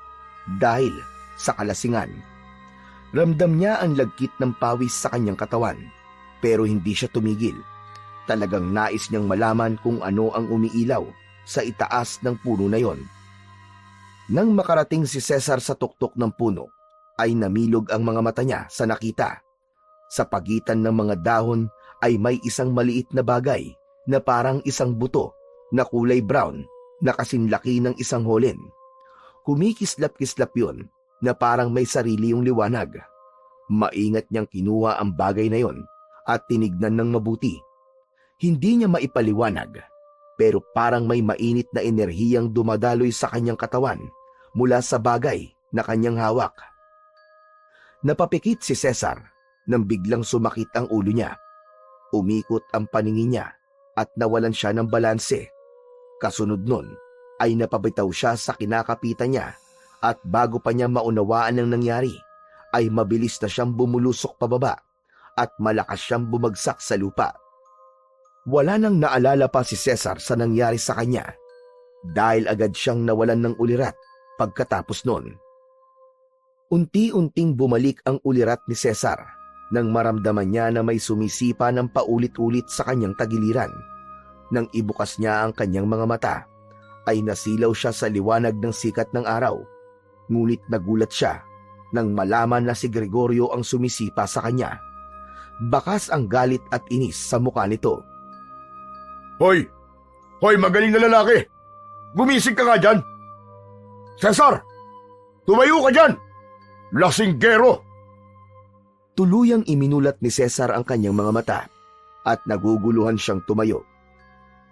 dahil sa kalasingan. Ramdam niya ang lagkit ng pawis sa kanyang katawan pero hindi siya tumigil. Talagang nais niyang malaman kung ano ang umiilaw sa itaas ng puno na yon. Nang makarating si Cesar sa tuktok ng puno, ay namilog ang mga mata niya sa nakita. Sa pagitan ng mga dahon ay may isang maliit na bagay na parang isang buto na kulay brown na kasinlaki ng isang holen. Kumikislap-kislap yun na parang may sarili yung liwanag. Maingat niyang kinuha ang bagay na yon at tinignan ng mabuti. Hindi niya maipaliwanag, pero parang may mainit na enerhiyang dumadaloy sa kanyang katawan mula sa bagay na kanyang hawak. Napapikit si Cesar nang biglang sumakit ang ulo niya. Umikot ang paningin niya at nawalan siya ng balanse. Kasunod nun ay napabitaw siya sa kinakapitan niya at bago pa niya maunawaan ang nangyari, ay mabilis na siyang bumulusok pababa at malakas siyang bumagsak sa lupa. Wala nang naalala pa si Cesar sa nangyari sa kanya dahil agad siyang nawalan ng ulirat pagkatapos nun. Unti-unting bumalik ang ulirat ni Cesar nang maramdaman niya na may sumisipa ng paulit-ulit sa kanyang tagiliran. Nang ibukas niya ang kanyang mga mata, ay nasilaw siya sa liwanag ng sikat ng araw. Ngunit nagulat siya nang malaman na si Gregorio ang sumisipa sa kanya. Bakas ang galit at inis sa mukha nito. Hoy! Hoy, magaling na lalaki! Gumising ka nga dyan! Cesar! Tumayo ka dyan! Lasinggero! Tuluyang iminulat ni Cesar ang kanyang mga mata at naguguluhan siyang tumayo.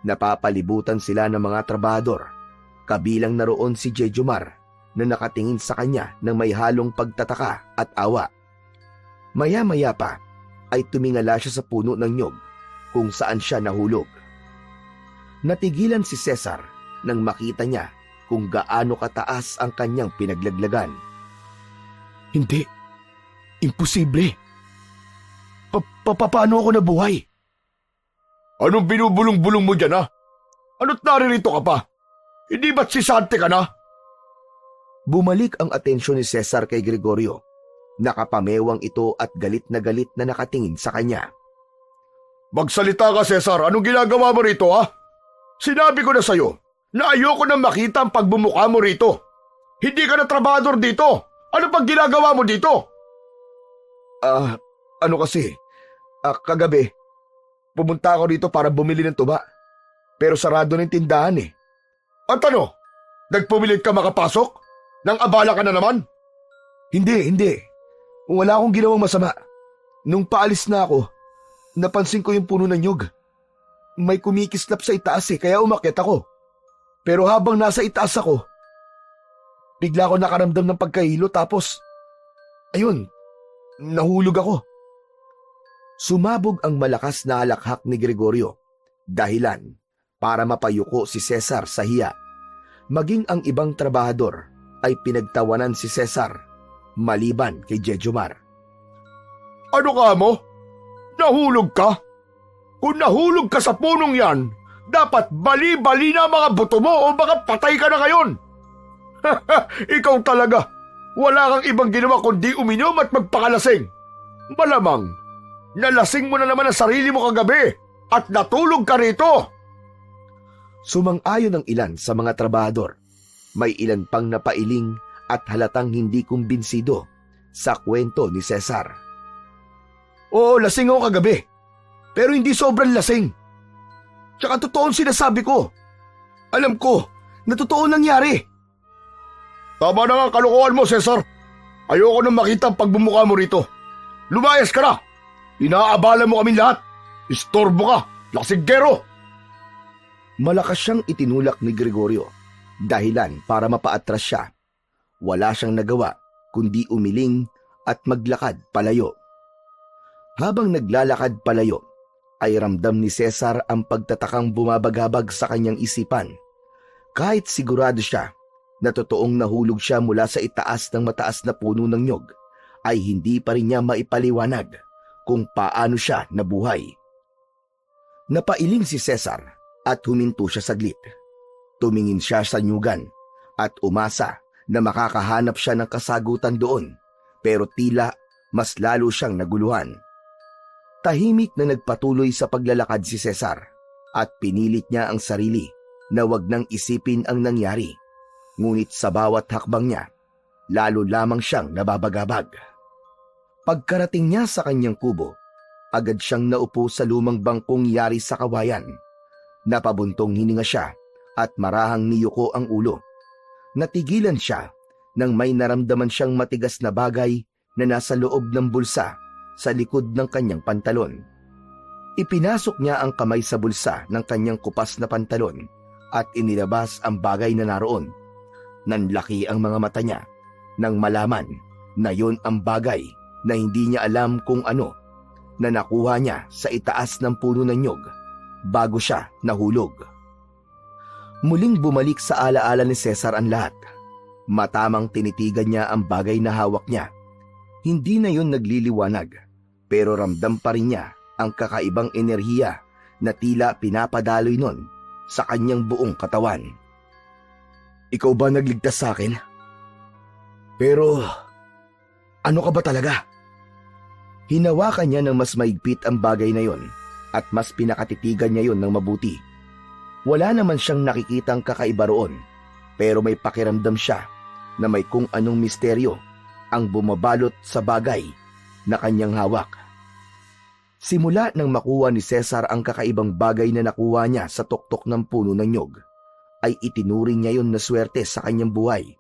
Napapalibutan sila ng mga trabahador, kabilang naroon si Jejomar na nakatingin sa kanya ng may halong pagtataka at awa. Maya-maya pa ay tumingala siya sa puno ng nyog kung saan siya nahulog. Natigilan si Cesar nang makita niya kung gaano kataas ang kanyang pinaglaglagan. Hindi. Imposible. Paano ako nabuhay? Anong binubulong-bulong mo dyan, ha? Ano't naririto ka pa? Hindi ba't sisante ka na? Bumalik ang atensyon ni Cesar kay Gregorio. Nakapamewang ito at galit na nakatingin sa kanya. Magsalita ka, Cesar. Anong ginagawa mo rito, ha? Sinabi ko na sa'yo na ayoko na makita ang pagbumuka mo rito. Hindi ka na trabador dito. Ano pang ginagawa mo dito? Ano kasi? Kagabi, pumunta ako dito para bumili ng tuba. Pero sarado ng tindahan eh. At ano? Nagpumilit ka makapasok? Nang abala ka na naman? Hindi. Wala akong ginawang masama. Nung paalis na ako, napansin ko yung puno ng nyog. May kumikislap sa itaas kaya umakyat ako. Pero habang nasa itaas ako, bigla ako nakaramdam ng pagkahilo tapos, ayun, nahulog ako. Sumabog ang malakas na halakhak ni Gregorio, dahilan para mapayuko si Cesar sa hiya. Maging ang ibang trabahador ay pinagtawanan si Cesar, maliban kay Jejomar. Ano ka mo? Nahulog ka? Kung nahulog ka sa punong yan, dapat bali-bali na mga buto mo o baka patay ka na ngayon. Ikaw talaga. Wala kang ibang ginawa kundi uminom at magpakalasing. Malamang, nalasing mo na naman ang sarili mo kagabi at natulog ka rito. Sumang-ayon ang ilan sa mga trabahador. May ilan pang napailing at halatang hindi kumbinsido sa kwento ni Cesar. Oo, lasing ako kagabi. Pero hindi sobrang lasing. Tsaka totoo ang sinasabi ko. Alam ko na totoo nangyari. Tama na nga kalokohan mo, Cesar. Ayoko nang makita ang pagbumuka mo rito. Lumayas ka na. Inaabala mo kaming lahat. Istorbo ka, laksiggero. Malakas siyang itinulak ni Gregorio, dahilan para mapaatras siya. Wala siyang nagawa kundi umiling at maglakad palayo. Habang naglalakad palayo, ay ramdam ni Cesar ang pagtatakang bumabagabag sa kanyang isipan. Kahit sigurado siya na totoong nahulog siya mula sa itaas ng mataas na puno ng nyog, ay hindi pa rin niya maipaliwanag kung paano siya nabuhay. Napailing si Cesar at huminto siya saglit. Tumingin siya sa nyugan at umasa na makakahanap siya ng kasagutan doon, pero tila mas lalo siyang naguluhan. Tahimik na nagpatuloy sa paglalakad si Cesar at pinilit niya ang sarili na wag nang isipin ang nangyari. Ngunit sa bawat hakbang niya, lalo lamang siyang nababagabag. Pagkarating niya sa kanyang kubo, agad siyang naupo sa lumang bangkong yari sa kawayan. Napabuntong hininga siya at marahang niyuko ang ulo. Natigilan siya nang may naramdaman siyang matigas na bagay na nasa loob ng bulsa sa likod ng kanyang pantalon. Ipinasok niya ang kamay sa bulsa ng kanyang kupas na pantalon at inilabas ang bagay na naroon. Nanlaki ang mga mata niya nang malaman na yon ang bagay na hindi niya alam kung ano, na nakuha niya sa itaas ng puno ng nyog bago siya nahulog. Muling bumalik sa alaala ni Cesar ang lahat. Matamang tinitigan niya ang bagay na hawak niya. Hindi na yon nagliliwanag, pero ramdam pa rin niya ang kakaibang enerhiya na tila pinapadaloy nun sa kanyang buong katawan. Ikaw ba nagligtas sa akin? Pero ano ka ba talaga? Hinawakan niya ng mas maigpit ang bagay na yon at mas pinakatitigan niya yon ng mabuti. Wala naman siyang nakikitang kakaiba roon, pero may pakiramdam siya na may kung anong misteryo ang bumabalot sa bagay na kanyang hawak. Simula nang makuha ni Cesar ang kakaibang bagay na nakuha niya sa tuktok ng puno ng nyog, ay itinuring niya yon na swerte sa kanyang buhay.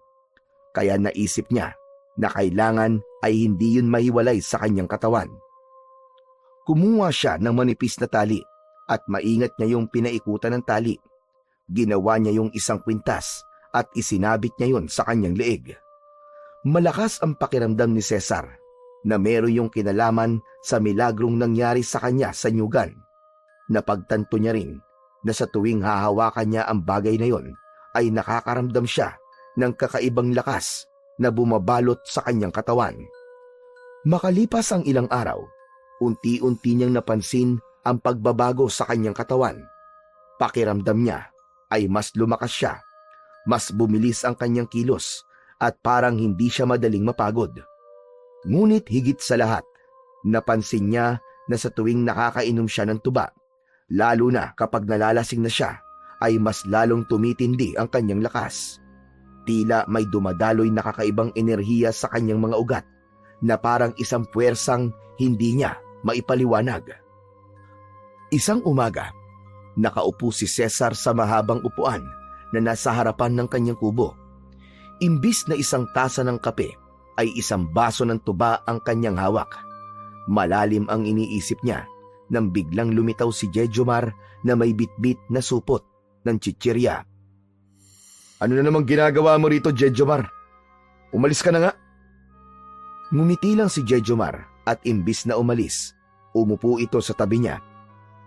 Kaya naisip niya na kailangan ay hindi yun mahiwalay sa kanyang katawan. Kumuha siya ng manipis na tali at maingat niya yung pinaikutan ng tali. Ginawa niya yung isang kwintas at isinabit niya yon sa kanyang leeg. Malakas ang pakiramdam ni Cesar na meron yung kinalaman sa milagrong nangyari sa kanya sa nyugan. Napagtanto niya rin na sa tuwing hahawakan niya ang bagay na yon ay nakakaramdam siya ng kakaibang lakas na bumabalot sa kanyang katawan. Makalipas ang ilang araw, unti-unti niyang napansin ang pagbabago sa kanyang katawan. Pakiramdam niya ay mas lumakas siya, mas bumilis ang kanyang kilos at parang hindi siya madaling mapagod. Ngunit higit sa lahat, napansin niya na sa tuwing nakakainom siya ng tuba, lalo na kapag nalalasing na siya, ay mas lalong tumitindi ang kanyang lakas. Tila may dumadaloy na kakaibang enerhiya sa kanyang mga ugat na parang isang puwersang hindi niya maipaliwanag. Isang umaga, nakaupo si Cesar sa mahabang upuan na nasa harapan ng kanyang kubo. Imbis na isang tasa ng kape, ay isang baso ng tuba ang kanyang hawak. Malalim ang iniisip niya nang biglang lumitaw si Jejomar na may bitbit na supot ng chichirya. Ano na namang ginagawa mo rito, Jejomar? Umalis ka na nga. Ngumiti lang si Jejomar at imbis na umalis, umupo ito sa tabi niya.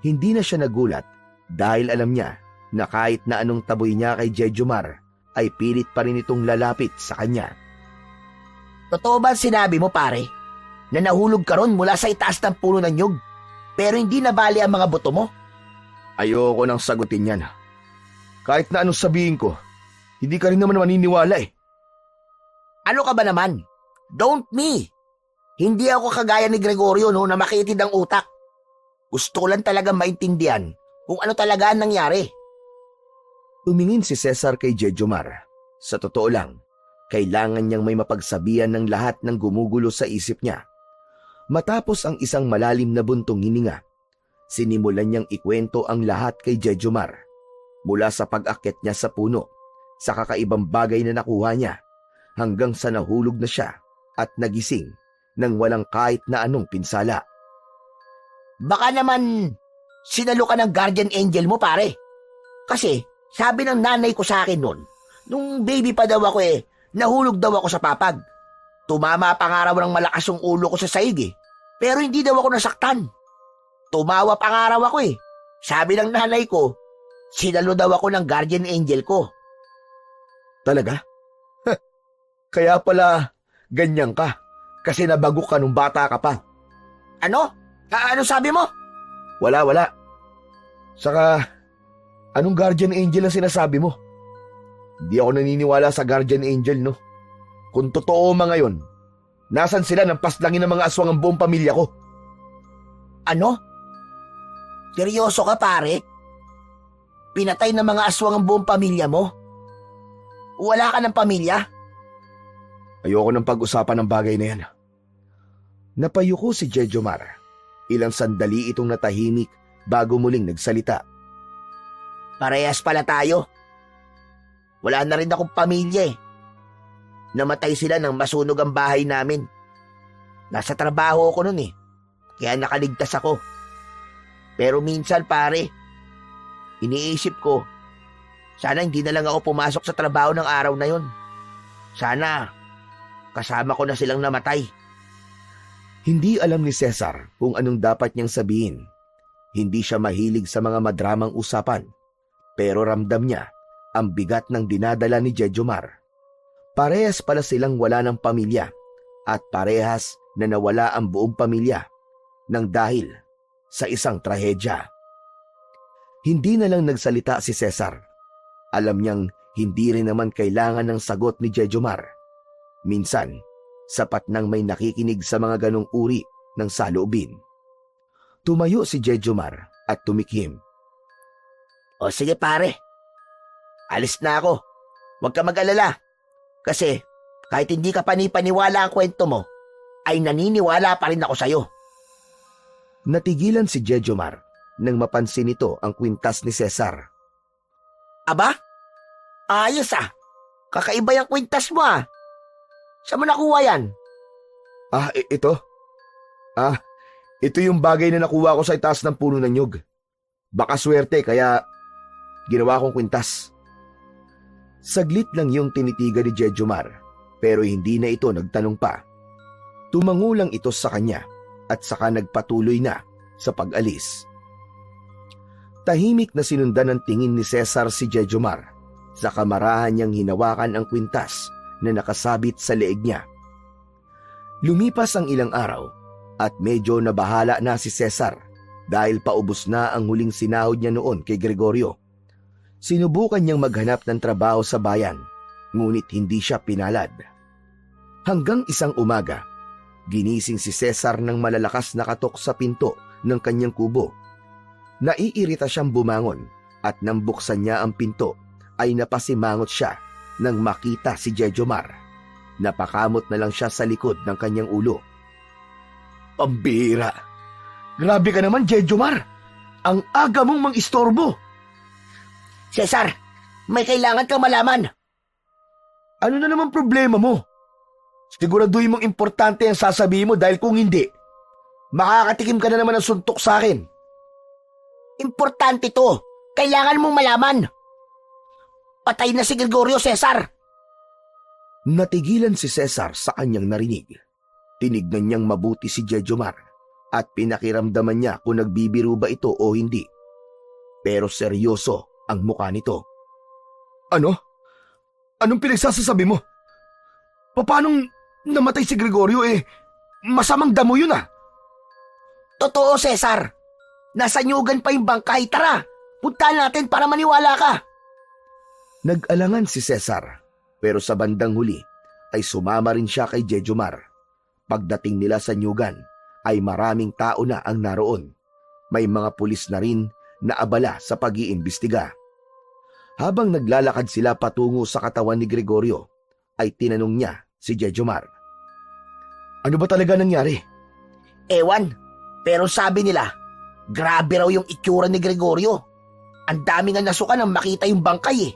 Hindi na siya nagulat dahil alam niya na kahit na anong taboy niya kay Jejomar ay pilit pa rin itong lalapit sa kanya. Totoo ba sinabi mo, pare, na nahulog ka ron mula sa itaas ng puno ng nyug, pero hindi nabali ang mga buto mo? Ayoko nang sagutin yan. Kahit na anong sabihin ko, hindi ka rin naman maniniwala eh. Ano ka ba naman? Don't me! Hindi ako kagaya ni Gregorio no, na makitid ang utak. Gusto ko lang talaga maintindihan kung ano talaga ang nangyari. Tumingin si Cesar kay Jejomar. Sa totoo lang, kailangan niyang may mapagsabihan ng lahat ng gumugulo sa isip niya. Matapos ang isang malalim na buntong hininga, Sinimulan niyang ikwento ang lahat kay Jejomar, mula sa pag-akyat niya sa puno, sa kakaibang bagay na nakuha niya, hanggang sa nahulog na siya at nagising nang walang kahit na anong pinsala. Baka naman sinalo ka ng guardian angel mo, pare. Kasi sabi ng nanay ko sa akin noon, nung baby pa daw ako nahulog daw ako sa papag. Tumama pa nga raw ng malakas yung ulo ko sa saig pero hindi daw ako nasaktan. Tumawa pa nga raw ako Sabi ng nanay ko, sinalo daw ako ng guardian angel ko. Talaga? Kaya pala ganyan ka, kasi nabagok ka nung bata ka pa. Ano? Ano sabi mo? Wala. Saka, anong guardian angel ang sinasabi mo? Hindi ako naniniwala sa guardian angel, no? Kung totoo mga yon, nasan sila nang paslangin ng mga aswang ang buong pamilya ko? Ano? Seryoso ka, pare? Pinatay ng mga aswang ang buong pamilya mo? Wala ka ng pamilya? Ayoko nang pag-usapan ng bagay na yan. Napayuko si Jejomar. Ilang sandali itong natahimik bago muling nagsalita. Parehas pala tayo. Wala na rin akong pamilya Namatay sila nang masunog ang bahay namin. Nasa trabaho ako nun kaya nakaligtas ako. Pero minsan, pare, iniisip ko, sana hindi na lang ako pumasok sa trabaho ng araw na yun. Sana kasama ko na silang namatay. Hindi alam ni Cesar kung anong dapat niyang sabihin. Hindi siya mahilig sa mga madramang usapan, pero ramdam niya ang bigat ng dinadala ni Jejomar. Parehas pala silang wala ng pamilya at parehas na nawala ang buong pamilya nang dahil sa isang trahedya. Hindi na lang nagsalita si Cesar. Alam niyang hindi rin naman kailangan ng sagot ni Jejomar. Minsan, sapat nang may nakikinig sa mga ganong uri ng saloobin. Tumayo si Jejomar at tumikhim. O sige, pare. Alis na ako. Huwag ka mag-alala. Kasi kahit hindi ka panipaniwala ang kwento mo, ay naniniwala pa rin ako sa'yo. Natigilan si Jejomar nang mapansin nito ang kwintas ni Cesar. Aba? Ayos Kakaiba yung kwintas mo Saan mo nakuha yan? Ito? Ito yung bagay na nakuha ko sa itaas ng puno ng nyug. Baka swerte kaya ginawa kong kwintas. Saglit lang yung tinitiga ni Jejomar, pero hindi na ito nagtanong pa. Tumango lang ito sa kanya at saka nagpatuloy na sa pag-alis. Tahimik na sinundan ng tingin ni Cesar si Jejomar sa kamarahan niyang hinawakan ang kwintas na nakasabit sa leeg niya. Lumipas ang ilang araw at medyo nabahala na si Cesar dahil paubos na ang huling sinahod niya noon kay Gregorio. Sinubukan niyang maghanap ng trabaho sa bayan, ngunit hindi siya pinalad. Hanggang isang umaga, ginising si Cesar ng malalakas na katok sa pinto ng kanyang kubo. Naiirita siyang bumangon at nang buksan niya ang pinto ay napasimangot siya nang makita si Jejomar. Napakamot na lang siya sa likod ng kanyang ulo. Pambira! Grabe ka naman, Jejomar! Ang aga mong mang-istorbo! Cesar, may kailangan kang malaman. Ano na naman problema mo? Siguraduhin mong importante ang sasabihin mo dahil kung hindi, makakatikim ka na naman ng suntok sa akin. Importante to. Kailangan mong malaman. Patay na si Gregorio, Cesar. Natigilan si Cesar sa kanyang narinig. Tinignan niyang mabuti si Jejomar at pinakiramdaman niya kung nagbibiro ba ito o hindi. Pero seryoso ang mukha nito. Ano? Anong pinagsasasabi mo? Paanong namatay si Gregorio masamang damo yun Totoo, Cesar. Nasa nyugan pa yung bangkay. Tara, puntahan natin para maniwala ka. Nag-alangan si Cesar, pero sa bandang huli ay sumama rin siya kay Jejomar. Pagdating nila sa nyugan ay maraming tao na ang naroon. May mga pulis na rin na abala sa pag-iimbestiga. Habang naglalakad sila patungo sa katawan ni Gregorio, ay tinanong niya si Jejomar. Ano ba talaga nangyari? Ewan, pero sabi nila, Grabe raw yung itsura ni Gregorio. Ang dami nga nasuka nang makita yung bangkay eh.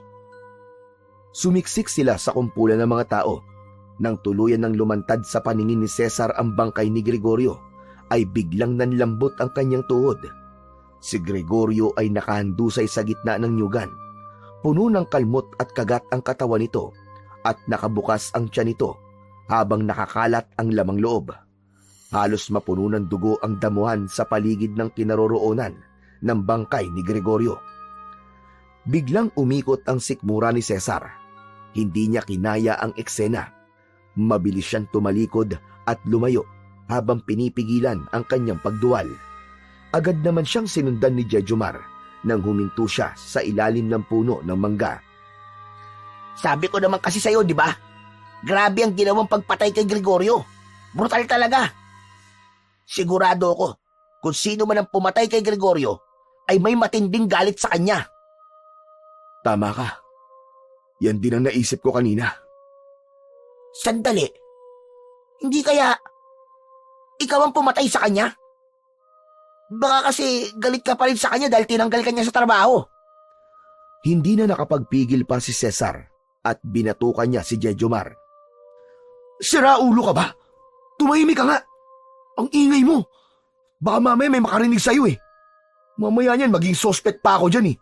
Sumiksik sila sa kumpulan ng mga tao. Nang tuluyan ng lumantad sa paningin ni Cesar ang bangkay ni Gregorio, ay biglang nanlambot ang kanyang tuhod. Si Gregorio ay nakahandusay sa gitna ng nyugan. Puno ng kalmot at kagat ang katawan nito at nakabukas ang tiyan nito habang nakakalat ang lamang loob. Halos mapuno ng dugo ang damuhan sa paligid ng kinaroroonan ng bangkay ni Gregorio. Biglang umikot ang sikmura ni Cesar. Hindi niya kinaya ang eksena. Mabilis siyang tumalikod at lumayo habang pinipigilan ang kanyang pagduwal. Agad naman siyang sinundan ni Jejomar nang huminto siya sa ilalim ng puno ng mangga. Sabi ko naman kasi sa'yo, di ba? Grabe ang ginawang pagpatay kay Gregorio. Brutal talaga. Sigurado ako, kung sino man ang pumatay kay Gregorio, ay may matinding galit sa kanya. Tama ka. Yan din ang naisip ko kanina. Sandali. Hindi kaya ikaw ang pumatay sa kanya? Baka kasi galit ka pa rin sa kanya dahil tinanggal ka niya sa trabaho. Hindi na nakapagpigil pa si Cesar at binatukan niya si Jejomar. Sira ulo ka ba? Tumahimik ka nga. Ang ingay mo. Baka mamaya may makarinig sa'yo eh. Mamaya niyan maging suspect pa ako dyan eh.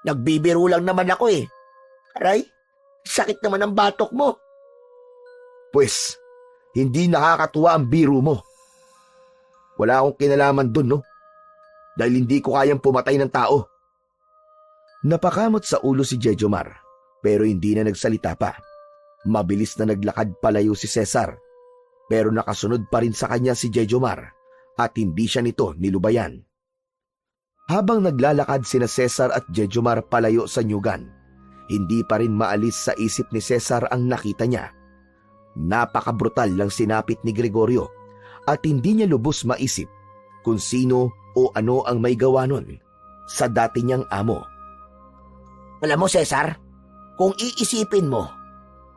Nagbibiro lang naman ako eh. Aray, sakit naman ang batok mo. Pues, hindi nakakatuwa ang biro mo. Wala akong kinalaman dun, no? Dahil hindi ko kayang pumatay ng tao. Napakamot sa ulo si Jejomar, pero hindi na nagsalita pa. Mabilis na naglakad palayo si Cesar, pero nakasunod pa rin sa kanya si Jejomar at hindi siya nito nilubayan. Habang naglalakad sina Cesar at Jejomar palayo sa nyugan, hindi pa rin maalis sa isip ni Cesar ang nakita niya. Napakabrutal lang sinapit ni Gregorio at hindi niya lubos maisip kung sino o ano ang may gawa nun sa dati niyang amo. Alam mo, Cesar, kung iisipin mo,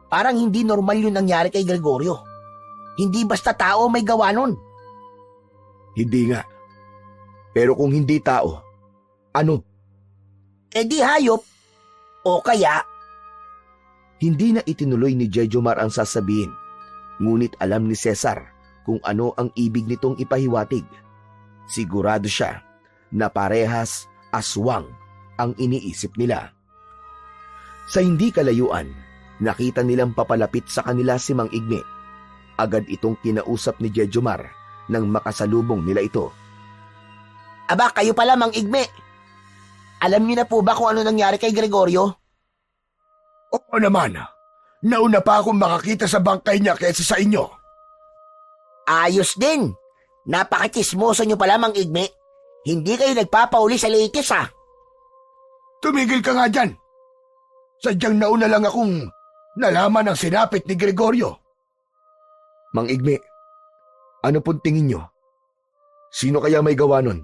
parang hindi normal yung nangyari kay Gregorio. Hindi basta tao may gawa nun. Hindi nga. Pero kung hindi tao, ano? Eh di hayop. O kaya, hindi na itinuloy ni Jejomar ang sasabihin, ngunit alam ni Cesar kung ano ang ibig nitong ipahiwatig. Sigurado siya na parehas aswang ang iniisip nila. Sa hindi kalayuan, nakita nilang papalapit sa kanila si Mang Igme. Agad itong kinausap ni Jejomar nang makasalubong nila ito. Aba, kayo pala, Mang Igme. Alam niyo na po ba kung ano nangyari kay Gregorio? Oo naman. Nauna pa akong makakita sa bangkay niya kaysa sa inyo. Ayos din. Napakachismoso niyo pala, Mang Igme. Hindi kayo nagpapauli sa latest, ha? Tumigil ka nga dyan. Sadyang nauna lang akong nalaman ang sinapit ni Gregorio. Mang Igme, ano pong tingin nyo? Sino kaya may gawa nun?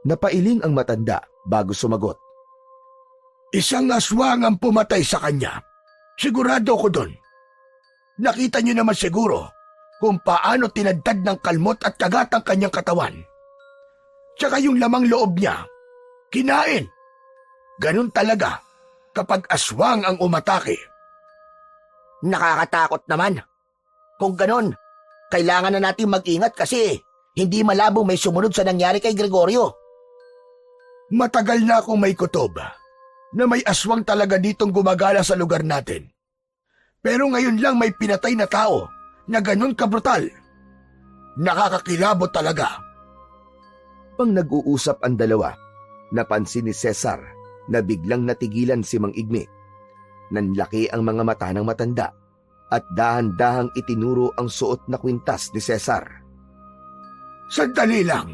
Napailing ang matanda bago sumagot. Isang aswang ang pumatay sa kanya. Sigurado ko doon. Nakita niyo naman siguro kung paano tinadtad ng kalmot at kagat ang kanyang katawan. Tsaka yung lamang loob niya, kinain. Ganun talaga kapag aswang ang umatake. Nakakatakot naman. Kung ganun, kailangan na natin mag-ingat kasi hindi malabo may sumunod sa nangyari kay Gregorio. Matagal na akong may kutob na may aswang talaga ditong gumagala sa lugar natin. Pero ngayon lang may pinatay na tao na ganun kabrutal. Nakakakilabot talaga. Pang nag-uusap ang dalawa, napansin ni Cesar na biglang natigilan si Mang Igme. Nanlaki ang mga mata ng matanda at dahan-dahang itinuro ang suot na kwintas ni Cesar. Sandali lang.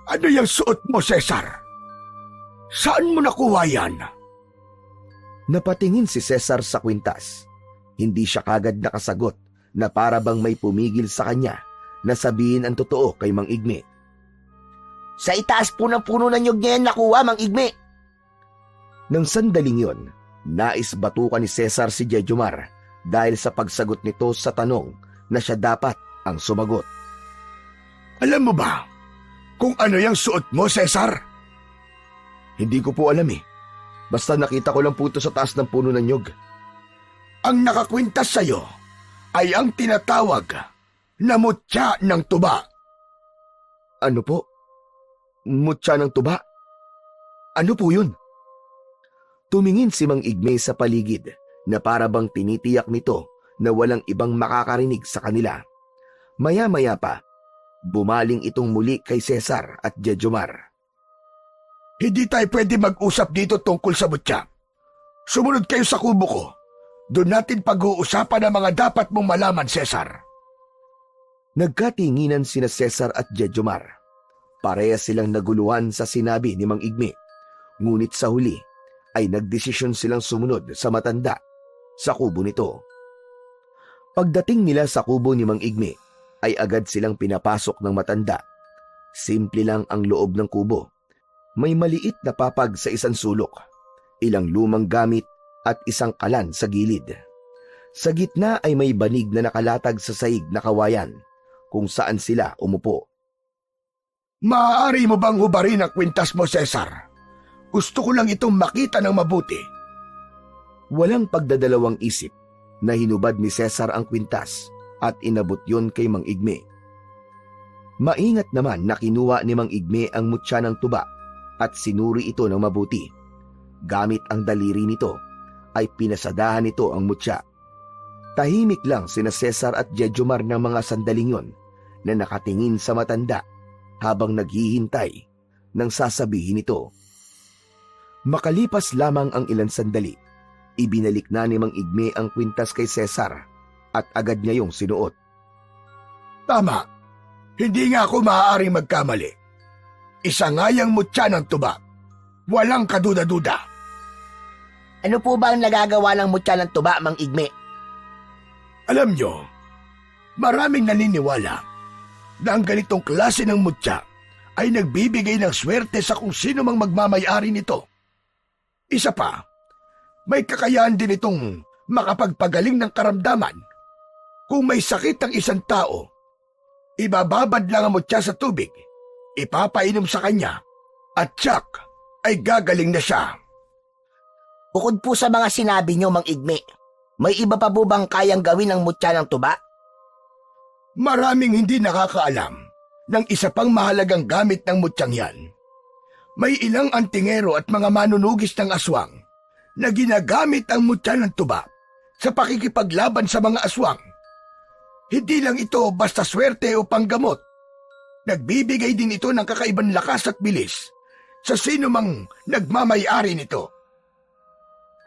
Ano yung suot mo, Cesar? Saan mo nakuha yan? Napatingin si Cesar sa kwintas. Hindi siya kagad nakasagot na para bang may pumigil sa kanya na sabihin ang totoo kay Mang Igme. Sa itaas po ng puno ng nyug niya yan nakuha, Mang Igme. Nang sandaling yon, nais batukan ni Cesar si Jejomar dahil sa pagsagot nito sa tanong na siya dapat ang sumagot. Alam mo ba, kung ano yung suot mo, Cesar? Hindi ko po alam eh. Basta nakita ko lang po ito sa taas ng puno ng nyog. Ang nakakwintas sa'yo ay ang tinatawag na mutya ng tuba. Ano po? Mutya ng tuba? Ano po yun? Tumingin si Mang Igme sa paligid na para bang tinitiyak nito na walang ibang makakarinig sa kanila. Maya-maya pa, bumaling itong muli kay Cesar at Jejomar. Hindi tayo pwede mag-usap dito tungkol sa mutya. Sumunod kayo sa kubo ko. Doon natin pag-uusapan ang mga dapat mong malaman, Cesar. Nagkatinginan sina Cesar at Jejomar. Parehas silang naguluhan sa sinabi ni Mang Igme. Ngunit sa huli ay nagdesisyon silang sumunod sa matanda sa kubo nito. Pagdating nila sa kubo ni Mang Igme, ay agad silang pinapasok ng matanda. Simple lang ang loob ng kubo. May maliit na papag sa isang sulok, ilang lumang gamit at isang kalan sa gilid. Sa gitna ay may banig na nakalatag sa sahig na kawayan kung saan sila umupo. Maaari mo bang hubarin ang kwintas mo, Cesar? Gusto ko lang itong makita ng mabuti. Walang pagdadalawang isip na hinubad ni Cesar ang kwintas at inabot yon kay Mang Igme. Maingat naman na kinuha ni Mang Igme ang mutya ng tuba at sinuri ito ng mabuti. Gamit ang daliri nito ay pinasadahan nito ang mutya. Tahimik lang sina Cesar at Jejomar ng mga sandaling yon na nakatingin sa matanda habang naghihintay ng sasabihin nito. Makalipas lamang ang ilang sandali, ibinalik na ni Mang Igme ang kwintas kay Cesar at agad niya yung sinuot. Tama, hindi nga ako maaaring magkamali. Isa nga yang mutya ng tuba. Walang kaduda-duda. Ano po ba ang nagagawa ng mutya ng tuba, Mang Igme? Alam nyo, maraming naniniwala na ang ganitong klase ng mutya ay nagbibigay ng swerte sa kung sino mang magmamayari nito. Isa pa, may kakayahan din itong makapagpagaling ng karamdaman. Kung may sakit ang isang tao, ibababad lang ang mutya sa tubig, ipapainom sa kanya, at tsak ay gagaling na siya. Bukod po sa mga sinabi niyo, Mang Igme, may iba pa po bang kayang gawin ng mutya ng tuba? Maraming hindi nakakaalam ng isa pang mahalagang gamit ng mutyang yan. May ilang antingero at mga manunugis ng aswang na ginagamit ang mutya ng tuba sa pakikipaglaban sa mga aswang. Hindi lang ito basta swerte o panggamot. Nagbibigay din ito ng kakaibang lakas at bilis sa sino mang nagmamayari nito.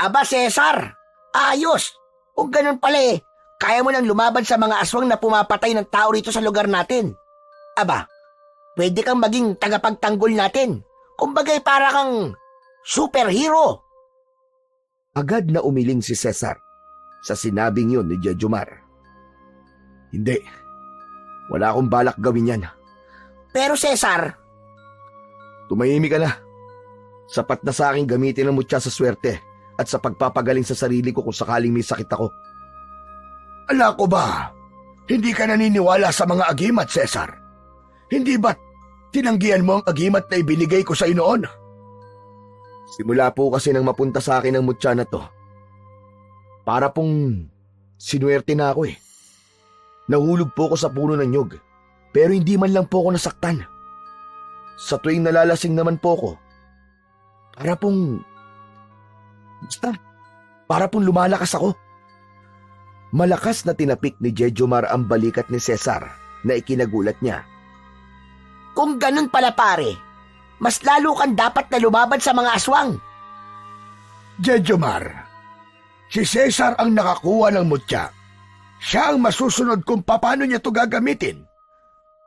Aba, Cesar! Ayos! Kung ganun pala kaya mo nang lumaban sa mga aswang na pumapatay ng tao rito sa lugar natin. Aba, pwede kang maging tagapagtanggol natin. Kumbagay para kang superhero. Agad na umiling si Cesar sa sinabing yun ni Jejomar. Hindi. Wala akong balak gawin yan. Pero Cesar... Tumahimik ka na. Sapat na sa akin gamitin ang mutya sa swerte at sa pagpapagaling sa sarili ko kung sakaling may sakit ako. Ala ko ba? Hindi ka naniniwala sa mga agimat, Cesar? Hindi ba't tinanggihan mo ang agimat na ibinigay ko sa iyo noon? Simula po kasi nang mapunta sa akin ang mutya na to, para pong sinuwerte na ako eh. Nahulog po ako sa puno ng nyog, pero hindi man lang po ako nasaktan. Sa tuwing nalalasing naman po ako, para pong lumalakas ako. Malakas na tinapik ni Jejomar ang balikat ni Cesar na ikinagulat niya. Kung ganun pala pare, mas lalo kang dapat na lumaban sa mga aswang. Jejomar, si Cesar ang nakakuha ng mutya. Siya ang masusunod kung paano niya ito gagamitin.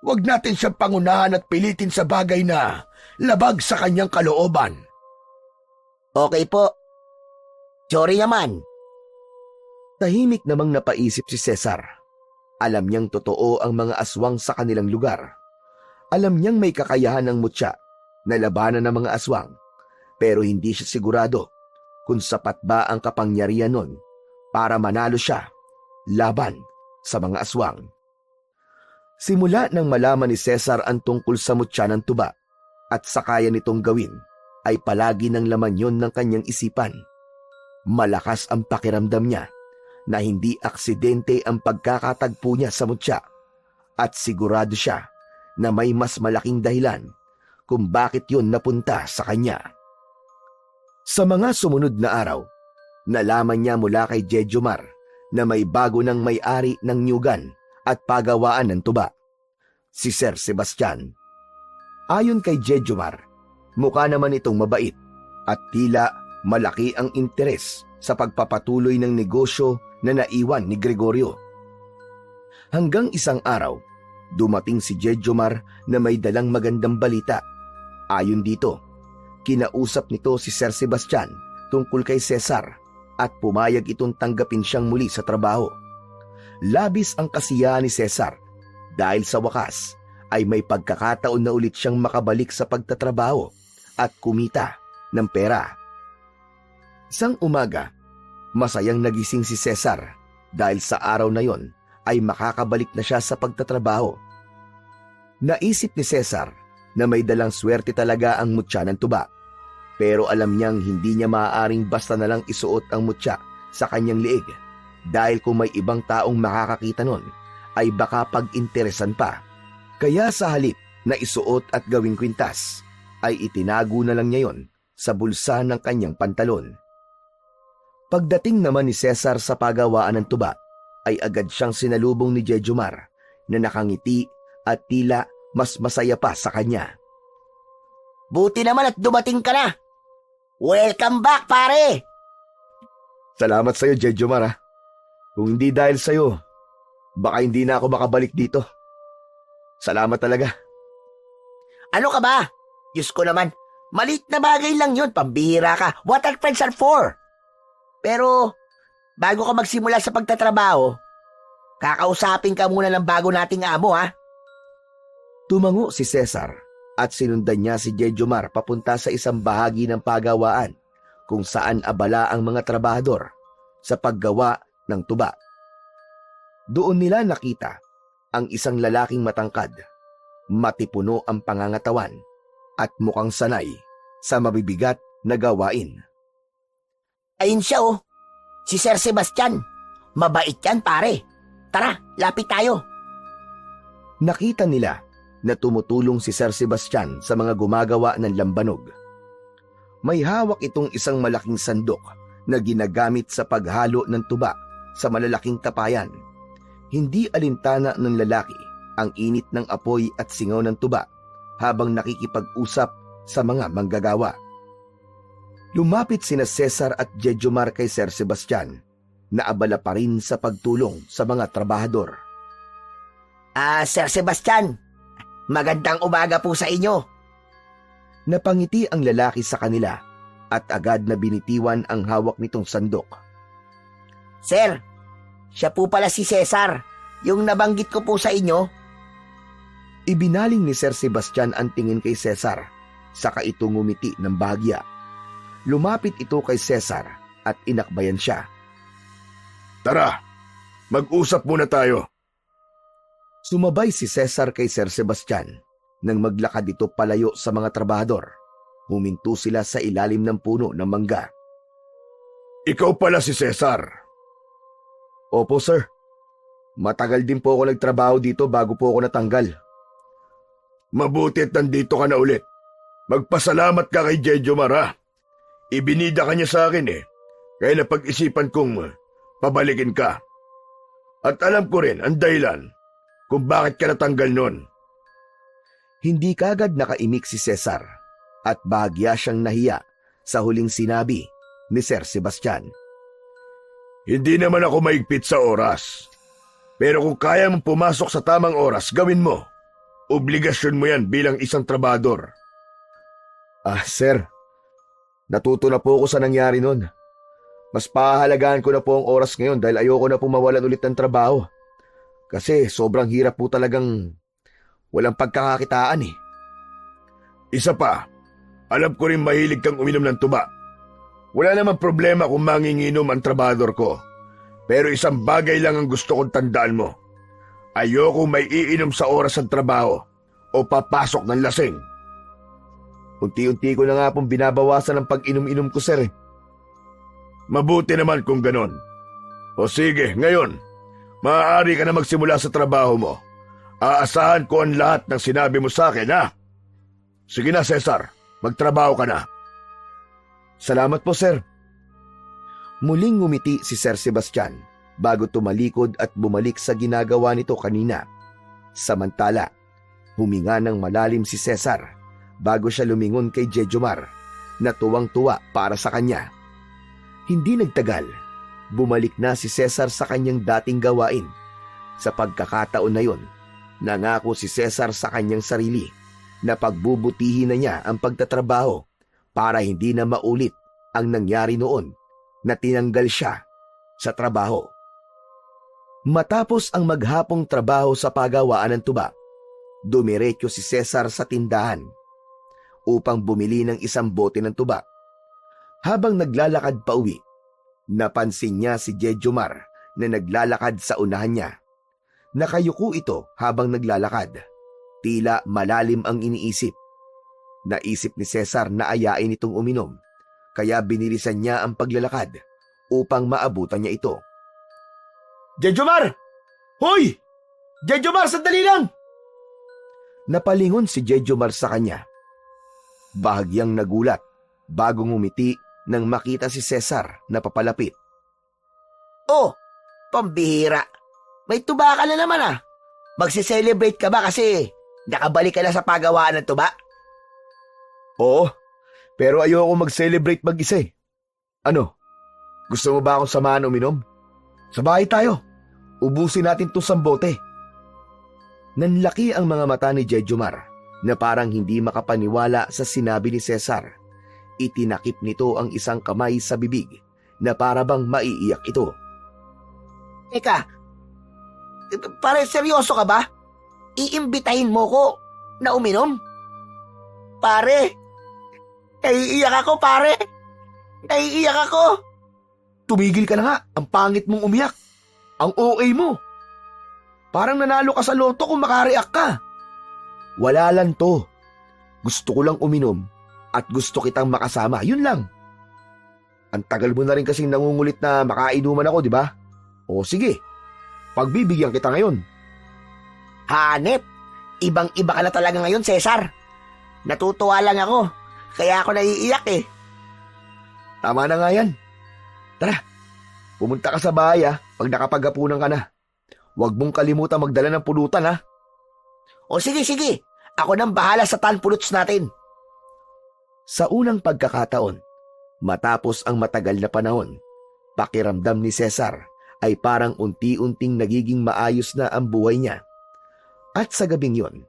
Huwag natin siyang pangunahan at pilitin sa bagay na labag sa kanyang kalooban. Okay po. Sorry naman. Tahimik namang napaisip si Cesar. Alam niyang totoo ang mga aswang sa kanilang lugar. Alam niyang may kakayahan ng mutya na labanan ng mga aswang, pero hindi siya sigurado kung sapat ba ang kapangyarihan nun para manalo siya laban sa mga aswang. Simula nang malaman ni Cesar ang tungkol sa mutya ng tuba at sa kaya nitong gawin, ay palagi ng laman yon ng kanyang isipan. Malakas ang pakiramdam niya na hindi aksidente ang pagkakatagpo niya sa mutya at sigurado siya na may mas malaking dahilan kung bakit yon napunta sa kanya. Sa mga sumunod na araw, nalaman niya mula kay Jejomar na may bago ng may-ari ng nyugan at pagawaan ng tuba, si Sir Sebastian. Ayon kay Jejomar, mukha naman itong mabait at tila malaki ang interes sa pagpapatuloy ng negosyo na naiwan ni Gregorio. Hanggang isang araw, dumating si Jejomar na may dalang magandang balita. Ayon dito, kinausap nito si Sir Sebastian tungkol kay Cesar at pumayag itong tanggapin siyang muli sa trabaho. Labis ang kasiyahan ni Cesar dahil sa wakas ay may pagkakataon na ulit siyang makabalik sa pagtatrabaho at kumita ng pera. Isang umaga, masayang nagising si Cesar dahil sa araw na yon ay makakabalik na siya sa pagtatrabaho. Naisip ni Cesar na may dalang swerte talaga ang mutya ng tuba, pero alam niyang hindi niya maaaring basta na lang isuot ang mutya sa kanyang liig dahil kung may ibang taong makakakita nun ay baka pag-interesan pa. Kaya sa halip na isuot at gawing kwintas ay itinago na lang niya yon sa bulsa ng kanyang pantalon. Pagdating naman ni Cesar sa pagawaan ng tuba ay agad siyang sinalubong ni Jejomar na nakangiti at tila mas masaya pa sa kanya. Buti naman at dumating ka na. Welcome back, pare! Salamat sa'yo, Jejomar ha. Kung hindi dahil sa'yo, baka hindi na ako makabalik dito. Salamat talaga. Ano ka ba? Diyos ko naman, maliit na bagay lang yun, pambihira ka. What are friends are for? Pero, bago ka magsimula sa pagtatrabaho, kakausapin ka muna ng bago nating amo, ha? Tumango si Cesar at sinundan niya si Jejomar papunta sa isang bahagi ng pagawaan kung saan abala ang mga trabahador sa paggawa ng tuba. Doon nila nakita ang isang lalaking matangkad, matipuno ang pangangatawan at mukhang sanay sa mabibigat na gawain. Ayun siya, oh. Si Sir Sebastian. Mabait yan, pare. Tara, lapit tayo. Nakita nila na tumutulong si Sir Sebastian sa mga gumagawa ng lambanog. May hawak itong isang malaking sandok na ginagamit sa paghalo ng tuba sa malalaking tapayan. Hindi alintana ng lalaki ang init ng apoy at singaw ng tuba habang nakikipag-usap sa mga manggagawa. Lumapit sina Cesar at Jejomar kay Sir Sebastian na abala pa rin sa pagtulong sa mga trabahador. Sir Sebastian, magandang umaga po sa inyo. Napangiti ang lalaki sa kanila at agad na binitiwan ang hawak nitong sandok. Sir, siya po pala si Cesar, yung nabanggit ko po sa inyo. Ibinaling ni Sir Sebastian ang tingin kay Cesar, saka ito ngumiti ng bahagya. Lumapit ito kay Cesar at inakbayan siya. Tara, mag-usap muna tayo. Sumabay si Cesar kay Sir Sebastian. Nang maglakad ito palayo sa mga trabahador, huminto sila sa ilalim ng puno ng mangga. Ikaw pala si Cesar. Opo, sir. Matagal din po ako nagtrabaho dito bago po ako natanggal. Mabuti at nandito ka na ulit. Magpasalamat ka kay Jejomar, ha? Ibinida ka niya sa akin kaya napag-isipan kong pabalikin ka. At alam ko rin ang dahilan kung bakit ka natanggal noon. Hindi kagad nakaimik si Cesar at bahagya siyang nahiya sa huling sinabi ni Sir Sebastian. Hindi naman ako maigpit sa oras. Pero kung kaya mong pumasok sa tamang oras, gawin mo. Obligasyon mo yan bilang isang trabador. Sir, natuto na po ako sa nangyari noon. Mas pahalagaan ko na po ang oras ngayon dahil ayoko na pong mawalan ulit ng trabaho. Kasi sobrang hirap po talagang walang pagkakakitaan . Isa pa, alam ko rin mahilig kang uminom ng tuba. Wala namang problema kung manginginom ang trabador ko. Pero isang bagay lang ang gusto kong tandaan mo. Ayoko may iinom sa oras ng trabaho o papasok ng lasing. Unti-unti ko na nga pong binabawasan ang pag-inom-inom ko, sir. Mabuti naman kung ganon. O sige, ngayon, maaari ka na magsimula sa trabaho mo. Aasahan ko ang lahat ng sinabi mo sa akin, ha? Sige na, Cesar. Magtrabaho ka na. Salamat po, sir. Muling ngumiti si Sir Sebastian bago tumalikod at bumalik sa ginagawa nito kanina. Samantala, huminga ng malalim si Cesar bago siya lumingon kay Jejomar na tuwang-tuwa para sa kanya. Hindi nagtagal, bumalik na si Cesar sa kanyang dating gawain. Sa pagkakataon na yon, nangako si Cesar sa kanyang sarili na pagbubutihin na niya ang pagtatrabaho para hindi na maulit ang nangyari noon na tinanggal siya sa trabaho. Matapos ang maghapong trabaho sa pagawaan ng tuba, dumiretso si Cesar sa tindahan upang bumili ng isang bote ng tuba. Habang naglalakad pa uwi, napansin niya si Jejomar na naglalakad sa unahan niya. Nakayuko ito habang naglalakad. Tila malalim ang iniisip. Naisip ni Cesar na ayain itong uminom, kaya binilisan niya ang paglalakad upang maabutan niya ito. Jejomar! Hoy! Jejomar, sandali lang! Napalingon si Jejomar sa kanya. Bahagyang nagulat bago ngumiti nang makita si Cesar na papalapit. Oh, pambihira. May tuba ka na naman ah. Magsi-celebrate ka ba kasi nakabalik ka na sa pagawaan ng tuba? Oo, pero ayoko mag-celebrate mag-isa eh. Ano? Gusto mo ba akong samahan uminom? Sa bahay tayo. Ubusin natin itong sambote. Nanlaki ang mga mata ni Jejomar na parang hindi makapaniwala sa sinabi ni Cesar. Itinakip nito ang isang kamay sa bibig na para bang maiiyak ito. Teka, pare seryoso ka ba? Iimbitahin mo ko na uminom? Pare, naiiyak ako pare. Naiiyak ako. Tumigil ka na nga, ang pangit mong umiyak. Ang OA mo. Parang nanalo ka sa loto kung makareact ka. Wala lang to. Gusto ko lang uminom at gusto kitang makasama, yun lang. Ang tagal mo na rin kasing nangungulit na makainuman ako, di ba? O sige, pagbibigyan kita ngayon. Hanep, ibang-iba ka na talaga ngayon, Cesar. Natutuwa lang ako, kaya ako naiiyak eh. Tama na nga yan. Tara, pumunta ka sa bahay pag nakapaghapunan ka na. Huwag mong kalimutan magdala ng pulutan ha. O sige, ako nang bahala sa tanpuluts natin. Sa unang pagkakataon, matapos ang matagal na panahon, pakiramdam ni Cesar ay parang unti-unting nagiging maayos na ang buhay niya. At sa gabing yon,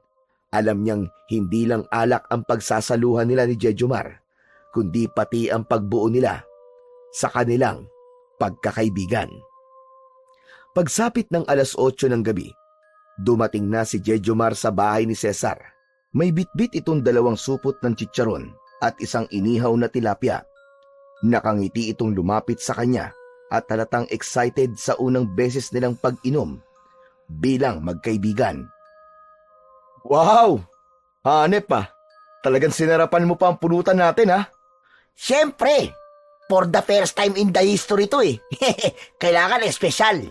alam niyang hindi lang alak ang pagsasaluhan nila ni Jejomar, kundi pati ang pagbuo nila sa kanilang pagkakaibigan. Pagsapit ng 8:00 ng gabi, dumating na si Jejomar sa bahay ni Cesar. May bitbit itong 2 supot ng chicharon at isang inihaw na tilapia. Nakangiti itong lumapit sa kanya at halatang excited sa unang beses nilang pag-inom bilang magkaibigan. Wow! Hanep pa! Talagang sinarapan mo pa ang pulutan natin ha? Siyempre! For the first time in the history to eh. Kailangan espesyal.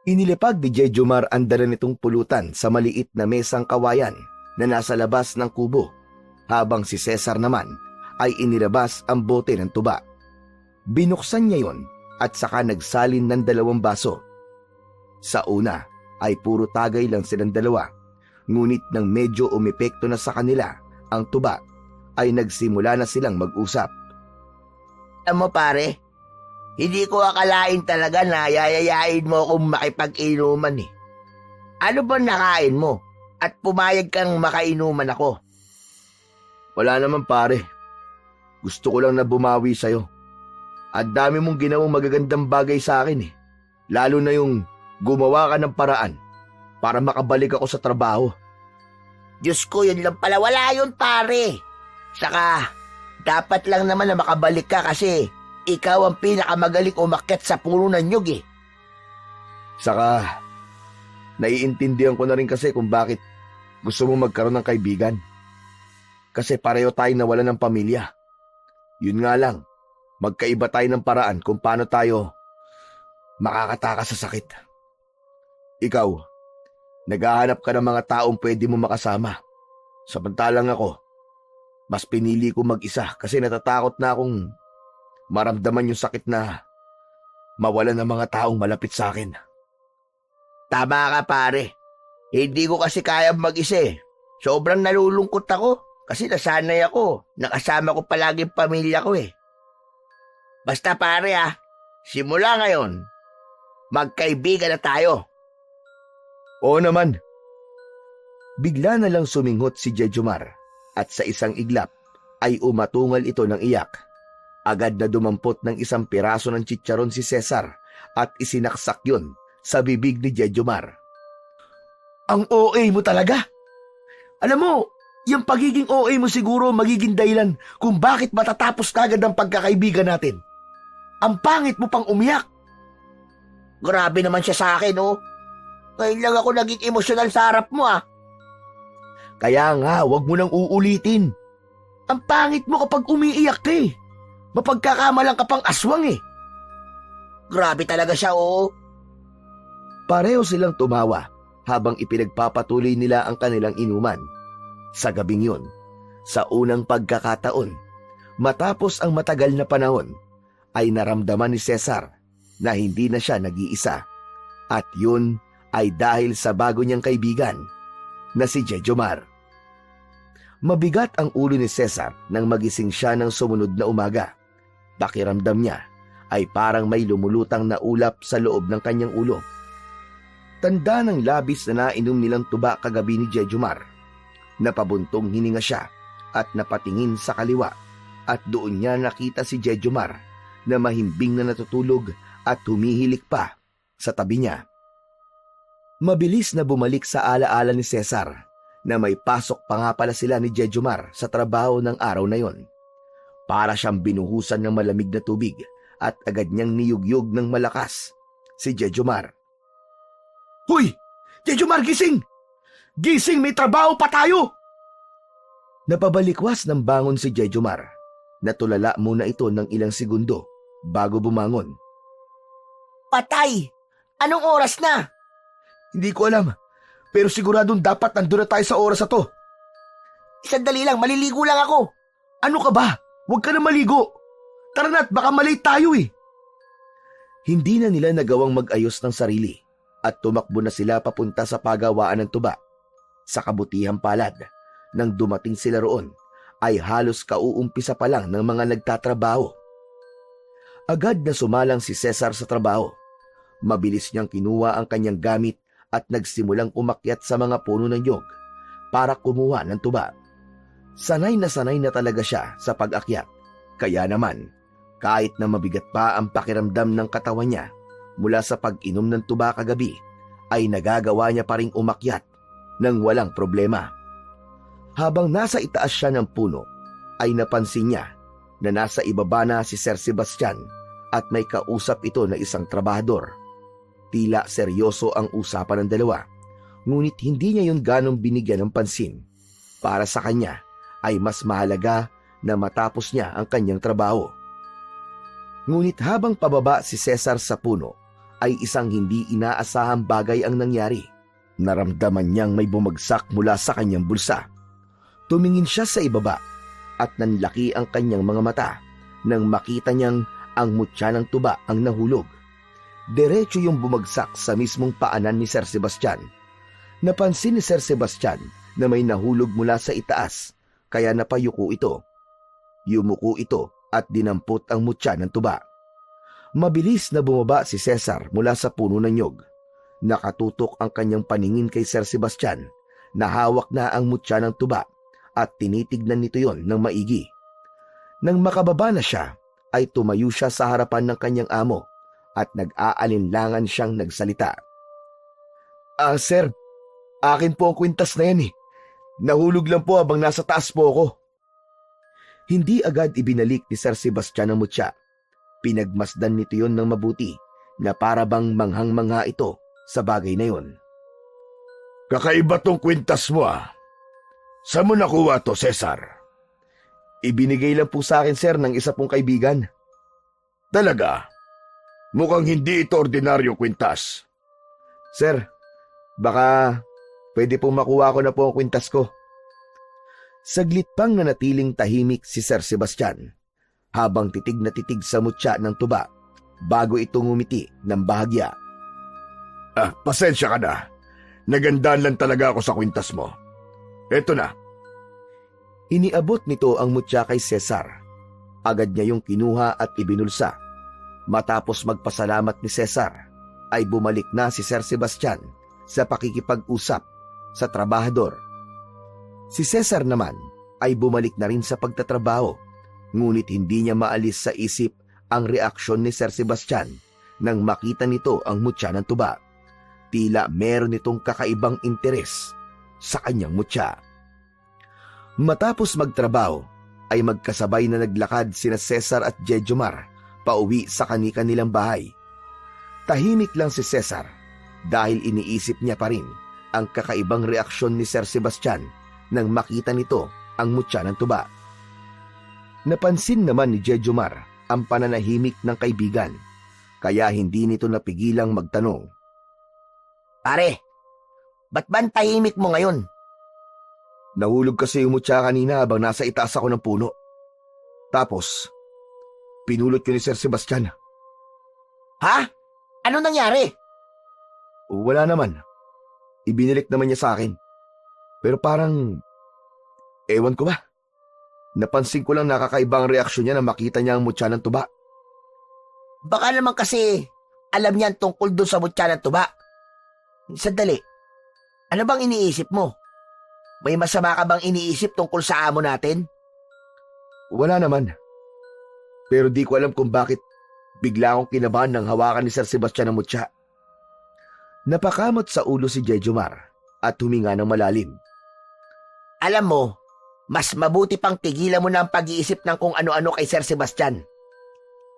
Inilipag ni Jejomar ang dala nitong pulutan sa maliit na mesang kawayan na nasa labas ng kubo, habang si Cesar naman ay inilabas ang bote ng tuba. Binuksan niya yon at saka nagsalin ng 2 baso. Sa una ay puro tagay lang silang dalawa, ngunit nang medyo umepekto na sa kanila ang tuba, ay nagsimula na silang mag-usap. Alam mo pare, hindi ko akalain talaga na yayayain mo akong makipag-inuman eh. Ano ba nakain mo at pumayag kang makainuman ako? Wala naman pare. Gusto ko lang na bumawi sa'yo. At dami mong ginawang magagandang bagay sa akin eh. Lalo na yung gumawa ka ng paraan para makabalik ako sa trabaho. Diyos ko, yun lang pala. Wala yun pare. Saka, dapat lang naman na makabalik ka kasi ikaw ang pinakamagaling umakyat sa puno ng nyug eh. Saka, Naiintindihan ko na rin kasi kung bakit gusto mo magkaroon ng kaibigan. Kasi pareho tayong nawalan ng pamilya. Yun nga lang, magkaiba tayo ng paraan kung paano tayo makakatakas sa sakit. Ikaw, naghahanap ka ng mga taong pwede mo makasama. Samantalang ako, mas pinili ko mag-isa kasi natatakot na akong maramdaman yung sakit na mawalan ng mga taong malapit sa akin. Tama ka pare. Hindi ko kasi kaya mag-isa eh. Sobrang nalulungkot ako kasi nasanay ako. Nakasama ko palagi ang pamilya ko eh. Basta pare simula ngayon, magkaibigan na tayo. Oo naman. Bigla na lang suminghot si Jejomar at sa isang iglap ay umatungal ito ng iyak. Agad na dumampot ng isang piraso ng chicharon si Cesar at isinaksak yun sa bibig ni Jejomar. Ang OA mo talaga! Alam mo, yung pagiging OA mo siguro magiging dahilan kung bakit matatapos kagad ang pagkakaibigan natin. Ang pangit mo pang umiyak. Grabe naman siya sa akin Ngayon lang ako naging emosyonal sa harap mo Kaya nga, wag mo nang uulitin. Ang pangit mo kapag umiiyak ka eh. Mapagkakamalang ka pang aswang eh. Grabe talaga siya Pareho silang tumawa habang ipinagpapatuloy nila ang kanilang inuman. Sa gabing yun, sa unang pagkakataon, matapos ang matagal na panahon, ay naramdaman ni Cesar na hindi na siya nag-iisa. At yun ay dahil sa bago niyang kaibigan na si Jejomar. Mabigat ang ulo ni Cesar nang magising siya ng sumunod na umaga. Pakiramdam niya ay parang may lumulutang na ulap sa loob ng kanyang ulo. Tanda ng labis na nainom nilang tuba kagabi ni Jejomar. Napabuntong hininga siya at napatingin sa kaliwa at doon niya nakita si Jejomar na mahimbing na natutulog at humihilik pa sa tabi niya. Mabilis na bumalik sa alaala ni Cesar na may pasok pa nga pala sila ni Jejomar sa trabaho ng araw na yon. Para siyang binuhusan ng malamig na tubig at agad niyang niyugyug ng malakas si Jejomar. Hoy! Jejomar, gising! Gising! May trabaho pa tayo! Napabalikwas ng bangon si Jejomar. Natulala muna ito ng ilang segundo bago bumangon. Patay! Anong oras na? Hindi ko alam, pero siguradong dapat nandun na tayo sa oras na to. Sandali lang, maliligo lang ako. Ano ka ba? Huwag ka na maligo. Tara na't baka malate tayo eh. Hindi na nila nagawang mag-ayos ng sarili at tumakbo na sila papunta sa pagawaan ng tuba. Sa kabutihang palad, nang dumating sila roon, ay halos kauumpisa pa lang ng mga nagtatrabaho. Agad na sumalang si Cesar sa trabaho. Mabilis niyang kinuha ang kanyang gamit at nagsimulang umakyat sa mga puno ng nyog para kumuha ng tuba. Sanay na talaga siya sa pag-akyat. Kaya naman, kahit na mabigat pa ang pakiramdam ng katawan niya mula sa pag-inom ng tuba kagabi, ay nagagawa niya pa ring umakyat nang walang problema. Habang nasa itaas siya ng puno, ay napansin niya na nasa ibaba na si Sir Sebastian at may kausap ito na isang trabahador. Tila seryoso ang usapan ng dalawa, ngunit hindi niya yun ganong binigyan ng pansin. Para sa kanya ay mas mahalaga na matapos niya ang kanyang trabaho. Ngunit habang pababa si Cesar sa puno, ay isang hindi inaasahang bagay ang nangyari. Naramdaman niyang may bumagsak mula sa kanyang bulsa. Tumingin siya sa ibaba at nanlaki ang kanyang mga mata nang makita niyang ang mutya ng tuba ang nahulog. Diretso yung bumagsak sa mismong paanan ni Sir Sebastian. Napansin ni Sir Sebastian na may nahulog mula sa itaas, kaya napayuko ito. Yumuko ito at dinampot ang mutya ng tuba. Mabilis na bumaba si Cesar mula sa puno ng nyog. Nakatutok ang kanyang paningin kay Sir Sebastian na hawak na ang mutya ng tuba at tinitignan nito yon ng maigi. Nang makababa na siya, ay tumayo siya sa harapan ng kanyang amo at nag-aalinlangan siyang nagsalita. Sir, akin po ang kwintas na yan eh. Nahulog lang po habang nasa taas po ako. Hindi agad ibinalik ni Sir Sebastian ang mutya. Pinagmasdan nito yon ng mabuti na para bang manghang-mangha ito sa bagay na yon. Kakaiba tong kwintas mo Saan mo nakuha to, Cesar? Ibinigay lang po sa akin, sir, ng isa pong kaibigan. Talaga? Mukhang hindi ito ordinaryong kwintas. Sir, baka pwede pong makuha ko na po ang kwintas ko. Saglit pang nanatiling tahimik si Sir Sebastian habang titig na titig sa mutya ng tuba bago ito ngumiti ng bahagya. Pasensya ka na. Nagandaan lang talaga ako sa kwintas mo. Eto na. Iniabot nito ang mutya kay Cesar. Agad niya yung kinuha at ibinulsa. Matapos magpasalamat ni Cesar, ay bumalik na si Sir Sebastian sa pakikipag-usap sa trabahador. Si Cesar naman ay bumalik na rin sa pagtatrabaho, ngunit hindi niya maalis sa isip ang reaksyon ni Sir Sebastian nang makita nito ang mutya ng tuba. Tila meron itong kakaibang interes sa kanyang mutya. Matapos magtrabaho, ay magkasabay na naglakad sina Cesar at Jejomar pauwi sa kani-kanilang bahay. Tahimik lang si Cesar dahil iniisip niya pa rin ang kakaibang reaksyon ni Sir Sebastian nang makita nito ang mutya ng tuba. Napansin naman ni Jejomar ang pananahimik ng kaibigan, kaya hindi nito napigilang magtanong. Pare, ba't ba ang tahimik mo ngayon? Nahulog kasi yung mutya kanina habang nasa itaas ako ng puno. Tapos, pinulot ko ni Sir Sebastian. Ha? Ano nangyari? Wala naman. Ibinilik naman niya sa akin. Pero parang, ewan ko ba? Napansin ko lang nakakaibang reaksyon niya na makita niya ang mutya ng tuba. Baka naman kasi alam niyan tungkol doon sa mutya ng tuba. Sandali, ano bang iniisip mo? May masama ka bang iniisip tungkol sa amo natin? Wala naman. Pero di ko alam kung bakit bigla akong kinabahan nang hawakan ni Sir Sebastian ang mutya. Napakamot sa ulo si Jejomar at huminga ng malalim. Alam mo, mas mabuti pang tigilan mo na ang pag-iisip ng kung ano-ano kay Sir Sebastian.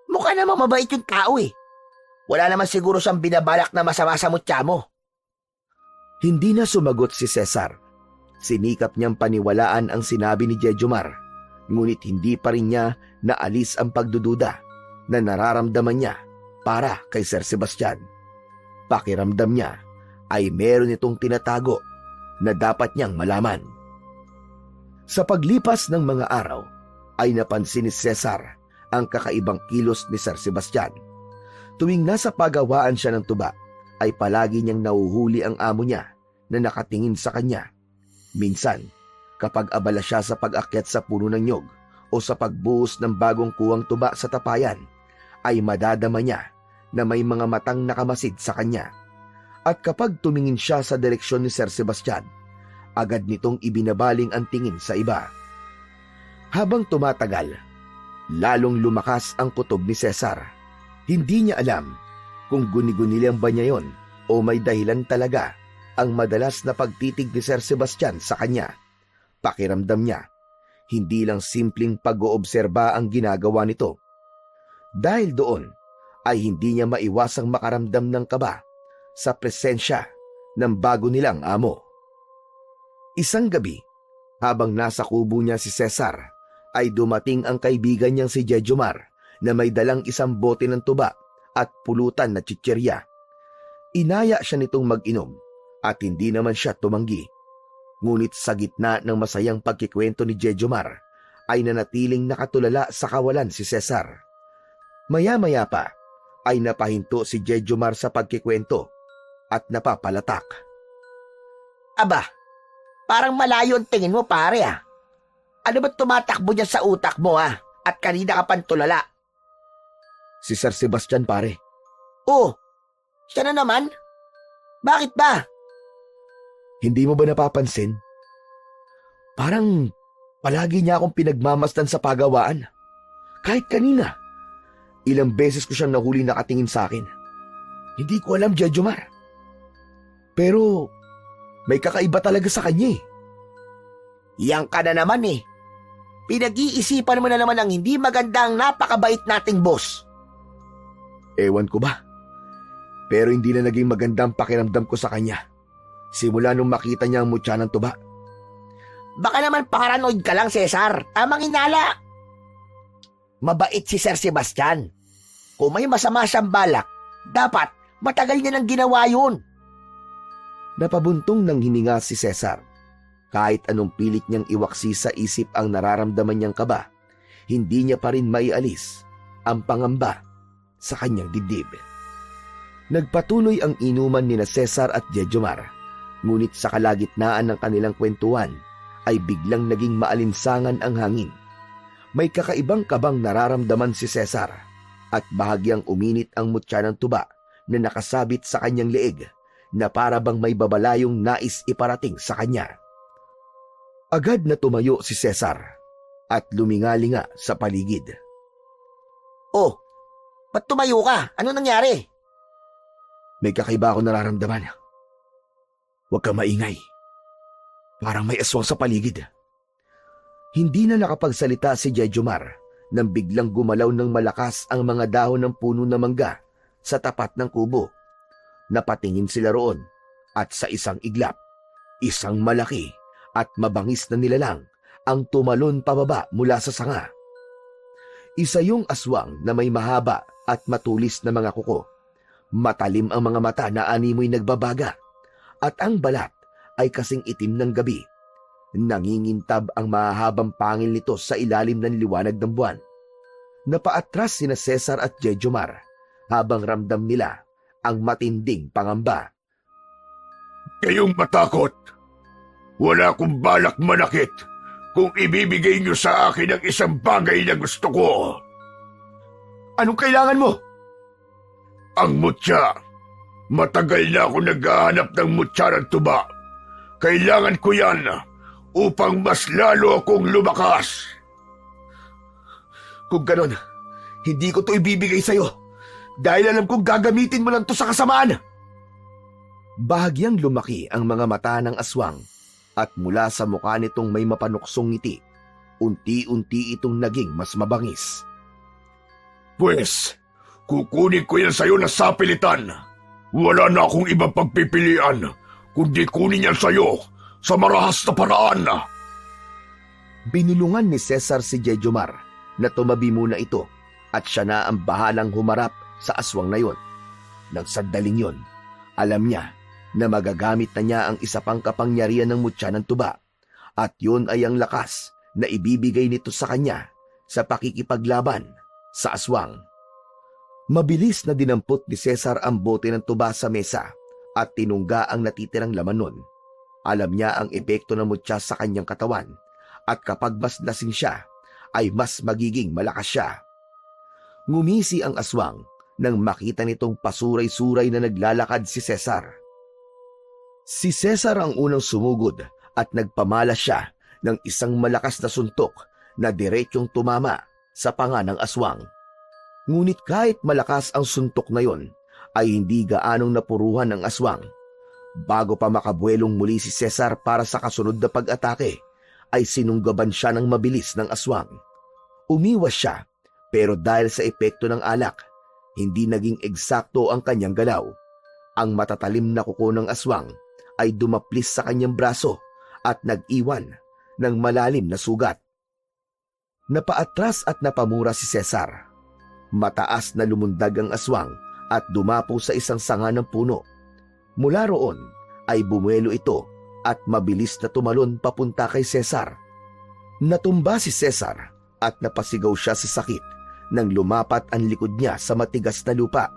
Mukha namang mabait yung tao eh. Wala naman siguro siyang binabalak na masama sa mutya mo. Hindi na sumagot si Cesar. Sinikap niyang paniwalaan ang sinabi ni Jejomar, ngunit hindi pa rin niya naalis ang pagdududa na nararamdaman niya para kay Sir Sebastian. Pakiramdam niya ay meron itong tinatago na dapat niyang malaman. Sa paglipas ng mga araw, ay napansin ni Cesar ang kakaibang kilos ni Sir Sebastian. Tuwing nasa pagawaan siya ng tuba, ay palagi niyang nahuhuli ang amo niya na nakatingin sa kanya. Minsan, kapag abala siya sa pag-akyat sa puno ng nyog o sa pagbuhos ng bagong kuwang tuba sa tapayan, ay madadama niya na may mga matang nakamasid sa kanya. At kapag tumingin siya sa direksyon ni Sir Sebastian, agad nitong ibinabaling ang tingin sa iba. Habang tumatagal, lalong lumakas ang kutob ni Cesar. Hindi niya alam kung guni-guni lang ba niya yon o may dahilan talaga ang madalas na pagtitig ni Sir Sebastian sa kanya. Pakiramdam niya, hindi lang simpleng pag-oobserba ang ginagawa nito. Dahil doon, ay hindi niya maiwasang makaramdam ng kaba sa presensya ng bago nilang amo. Isang gabi, habang nasa kubo niya si Cesar, ay dumating ang kaibigan niyang si Jejomar na may dalang isang bote ng tuba at pulutan na chichirya. Inaya siya nitong mag-inom at hindi naman siya tumanggi. Ngunit sa gitna ng masayang pagkikwento ni Jejomar, ay nanatiling nakatulala sa kawalan si Cesar. Maya-maya pa, ay napahinto si Jejomar sa pagkikwento at napapalatak. Aba, parang malayo ang tingin mo pare ah. Ano ba't tumatakbo dyan sa utak mo ah? At kanina ka pang tulala. Si Sir Sebastian pare. Oh, siya na naman? Bakit ba? Hindi mo ba napapansin? Parang palagi niya akong pinagmamasdan sa pagawaan. Kahit kanina. Ilang beses ko siyang nahuli nakatingin sa akin. Hindi ko alam, Jejomar. Pero may kakaiba talaga sa kanya eh. Yang ka na naman eh. Pinag-iisipan mo na naman ang hindi magandang napakabait nating boss. Ewan ko ba? Pero hindi na naging magandang pakiramdam ko sa kanya. simula nung makita niya ang mutya ng tuba. Baka naman paranoid ka lang, Cesar. Tamang inala. Mabait si Sir Sebastian. Kung may masama siyang balak, dapat matagal niya nang ginawa yun. Napabuntong ng hininga si Cesar. Kahit anong pilit niyang iwaksi sa isip ang nararamdaman niyang kaba, hindi niya pa rin maialis ang pangamba sa kanyang dibdib. Nagpatuloy ang inuman ni na Cesar at Jejomar, ngunit sa kalagitnaan ng kanilang kwentuhan ay biglang naging maalinsangan ang hangin. May kakaibang kabang nararamdaman si Cesar at bahagyang uminit ang mutya ng tuba na nakasabit sa kanyang leeg na para bang may babalayong nais iparating sa kanya. Agad na tumayo si Cesar at lumingalinga sa paligid. Oh, ba't tumayo ka? Ano nangyari? May kakaiba ako nararamdaman. Huwag kang maingay. Parang may aswang sa paligid. Hindi na nakapagsalita si Jejomar nang biglang gumalaw ng malakas ang mga dahon ng puno na mangga sa tapat ng kubo. Napatingin sila roon at sa isang iglap, isang malaki at mabangis na nilalang ang tumalon pababa mula sa sanga. Isa yung aswang na may mahaba at matulis na mga kuko. Matalim ang mga mata na animoy nagbabaga at ang balat ay kasing itim ng gabi. Nangingintab ang mahahabang pangil nito sa ilalim ng liwanag ng buwan. Napaatras sina Cesar at Jejomar habang ramdam nila ang matinding pangamba. Kayong matakot. Wala akong balak manakit kung ibibigay niyo sa akin ang isang bagay na gusto ko. Anong kailangan mo? Ang mutya. Matagal na ako naghahanap ng mutya ng tuba. Kailangan ko yan upang mas lalo akong lumakas. Kung ganon, hindi ko to ibibigay sa'yo dahil alam kong gagamitin mo lang to sa kasamaan. Bahagyang lumaki ang mga mata ng aswang at mula sa mukha nitong may mapanuksong ngiti, unti-unti itong naging mas mabangis. Pwes, kukunin ko yan sa'yo na sapilitan. Wala na akong ibang pagpipilian kundi kunin yan sa'yo sa marahas na paraan. Binulungan ni Cesar si Jejomar na tumabi muna ito at siya na ang bahalang humarap sa aswang na yon. Nang sandaling yon, alam niya na magagamit na niya ang isa pang kapangyarihan ng mutya ng tuba at yun ay ang lakas na ibibigay nito sa kanya sa pakikipaglaban sa aswang. Mabilis na dinampot ni Cesar ang bote ng tuba sa mesa at tinungga ang natitirang laman nun. Alam niya ang epekto ng mutya sa kanyang katawan at kapag mas lasing siya, ay mas magiging malakas siya. Ngumisi ang aswang nang makita nitong pasuray-suray na naglalakad si Cesar. Si Cesar ang unang sumugod at nagpamalas siya ng isang malakas na suntok na diretsyong tumama sa panga ng aswang. Ngunit kahit malakas ang suntok na yon, ay hindi gaanong napuruhan ng aswang. Bago pa makabuelong muli si Cesar para sa kasunod na pag-atake, ay sinunggaban siya ng mabilis ng aswang. Umiwas siya, pero dahil sa epekto ng alak, hindi naging eksakto ang kanyang galaw. Ang matatalim na kuko ng aswang ay dumaplis sa kanyang braso at nag-iwan ng malalim na sugat. Napaatras at napamura si Cesar. Mataas na lumundag ang aswang at dumapo sa isang sanga ng puno. Mula roon ay bumuelo ito at mabilis na tumalon papunta kay Cesar. Natumba si Cesar at napasigaw siya sa sakit nang lumapat ang likod niya sa matigas na lupa.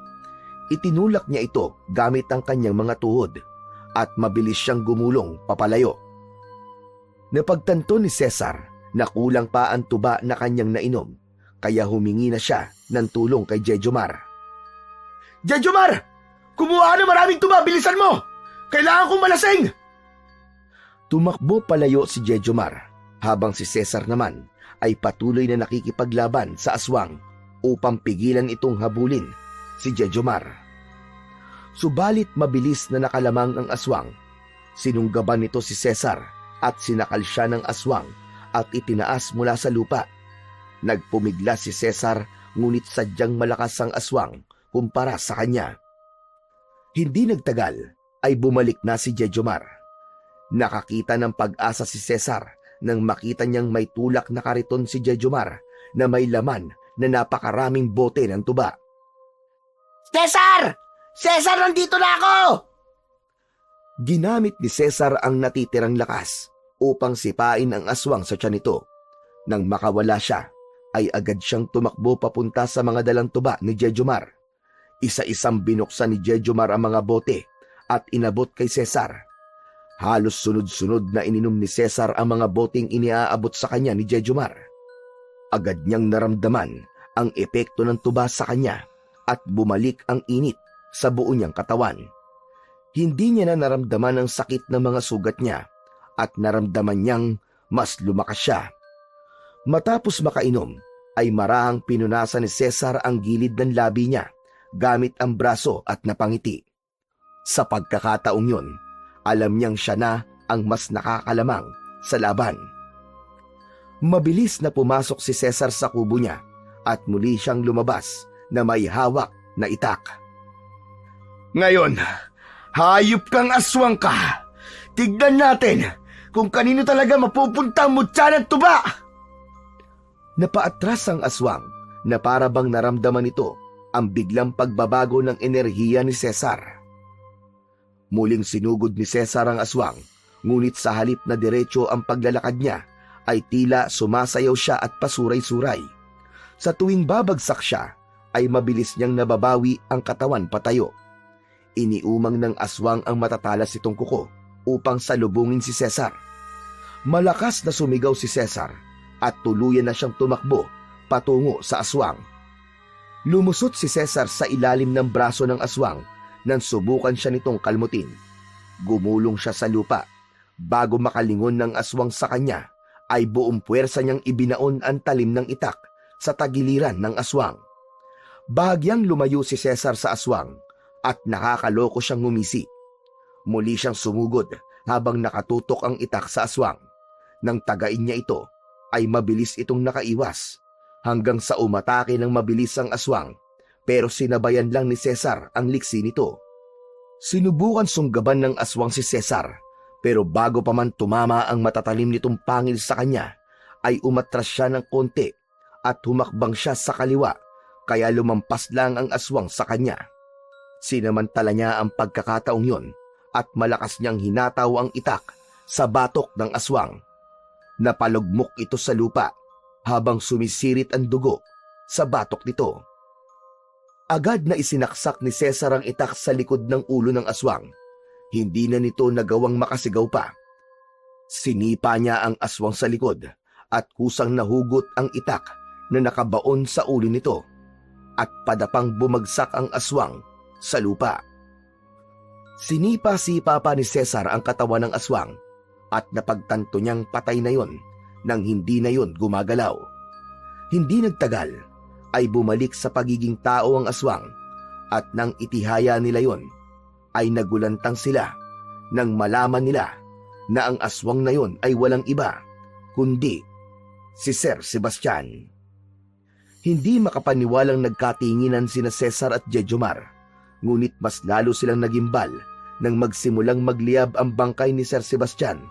Itinulak niya ito gamit ang kanyang mga tuhod at mabilis siyang gumulong papalayo. Napagtanto ni Cesar na kulang pa ang tuba na kanyang nainom, kaya humingi na siya ng tulong kay Jejomar. Jejomar! Kumuha ka na maraming tuba! Bilisan mo! Kailangan kong malasing! Tumakbo palayo si Jejomar habang si Cesar naman ay patuloy na nakikipaglaban sa aswang upang pigilan itong habulin si Jejomar. Subalit mabilis na nakalamang ang aswang. Sinunggaban nito si Cesar at sinakal siya ng aswang at itinaas mula sa lupa. Nagpumigla si Cesar ngunit sadyang malakas ang aswang kumpara sa kanya. Hindi nagtagal ay bumalik na si Jejomar. Nakakita ng pag-asa si Cesar nang makita niyang may tulak na kariton si Jejomar na may laman na napakaraming bote ng tuba. Cesar! Cesar, nandito na ako! Ginamit ni Cesar ang natitirang lakas upang sipain ang aswang sa tiyan nito. Nang makawala siya, ay agad siyang tumakbo papunta sa mga dalang tuba ni Jejomar. Isa-isang binuksan ni Jejomar ang mga bote at inabot kay Cesar. Halos sunod-sunod na ininom ni Cesar ang mga boteng iniaabot sa kanya ni Jejomar. Agad niyang naramdaman ang epekto ng tuba sa kanya at bumalik ang init sa buo niyang katawan. Hindi niya na naramdaman ang sakit ng mga sugat niya at naramdaman niyang mas lumakas siya. Matapos makainom, ay marahang pinunasan ni Cesar ang gilid ng labi niya gamit ang braso at napangiti. Sa pagkakataong yun, alam niyang siya na ang mas nakakalamang sa laban. Mabilis na pumasok si Cesar sa kubo niya at muli siyang lumabas na may hawak na itak. Ngayon, hayop kang aswang ka. Tignan natin kung kanino talaga mapupunta ang mutya ng tuba. Napaatras ang aswang na para bang naramdaman nito ang biglang pagbabago ng enerhiya ni Cesar. Muling sinugod ni Cesar ang aswang, ngunit sa halip na diretso ang paglalakad niya, ay tila sumasayaw siya at pasuray-suray. Sa tuwing babagsak siya, ay mabilis niyang nababawi ang katawan patayo. Iniumang ng aswang ang matatalas nitong kuko upang salubungin si Cesar. Malakas na sumigaw si Cesar at tuluyan na siyang tumakbo patungo sa aswang. Lumusot si Cesar sa ilalim ng braso ng aswang nang subukan siya nitong kalmutin. Gumulong siya sa lupa. Bago makalingon ng aswang sa kanya, ay buong puwersa niyang ibinaon ang talim ng itak sa tagiliran ng aswang. Bahagyang lumayo si Cesar sa aswang at nakakaloko siyang ngumisi. Muli siyang sumugod habang nakatutok ang itak sa aswang. Nang tagain niya ito, ay mabilis itong nakaiwas hanggang sa umatake ng mabilis ang aswang, pero sinabayan lang ni Cesar ang liksi nito. Sinubukan sunggaban ng aswang si Cesar, pero bago pa man tumama ang matatalim nitong pangil sa kanya, ay umatras siya ng konti at humakbang siya sa kaliwa, kaya lumampas lang ang aswang sa kanya. Sinamantala niya ang pagkakataong yon at malakas niyang hinataw ang itak sa batok ng aswang. Napalugmok ito sa lupa habang sumisirit ang dugo sa batok nito. Agad na isinaksak ni Cesar ang itak sa likod ng ulo ng aswang. Hindi na nito nagawang makasigaw pa. Sinipa niya ang aswang sa likod at kusang nahugot ang itak na nakabaon sa ulo nito at padapang bumagsak ang aswang sa lupa. Sinipa-sipa pa ni Cesar ang katawan ng aswang at napagtanto niyang patay na yon nang hindi na yon gumagalaw. Hindi nagtagal ay bumalik sa pagiging tao ang aswang at nang itihaya nila yon ay nagulantang sila nang malaman nila na ang aswang na yon ay walang iba kundi si Sir Sebastian. Hindi makapaniwalang nagkatinginan sina Cesar at Jejomar, ngunit mas lalo silang nagimbal nang magsimulang magliyab ang bangkay ni Sir Sebastian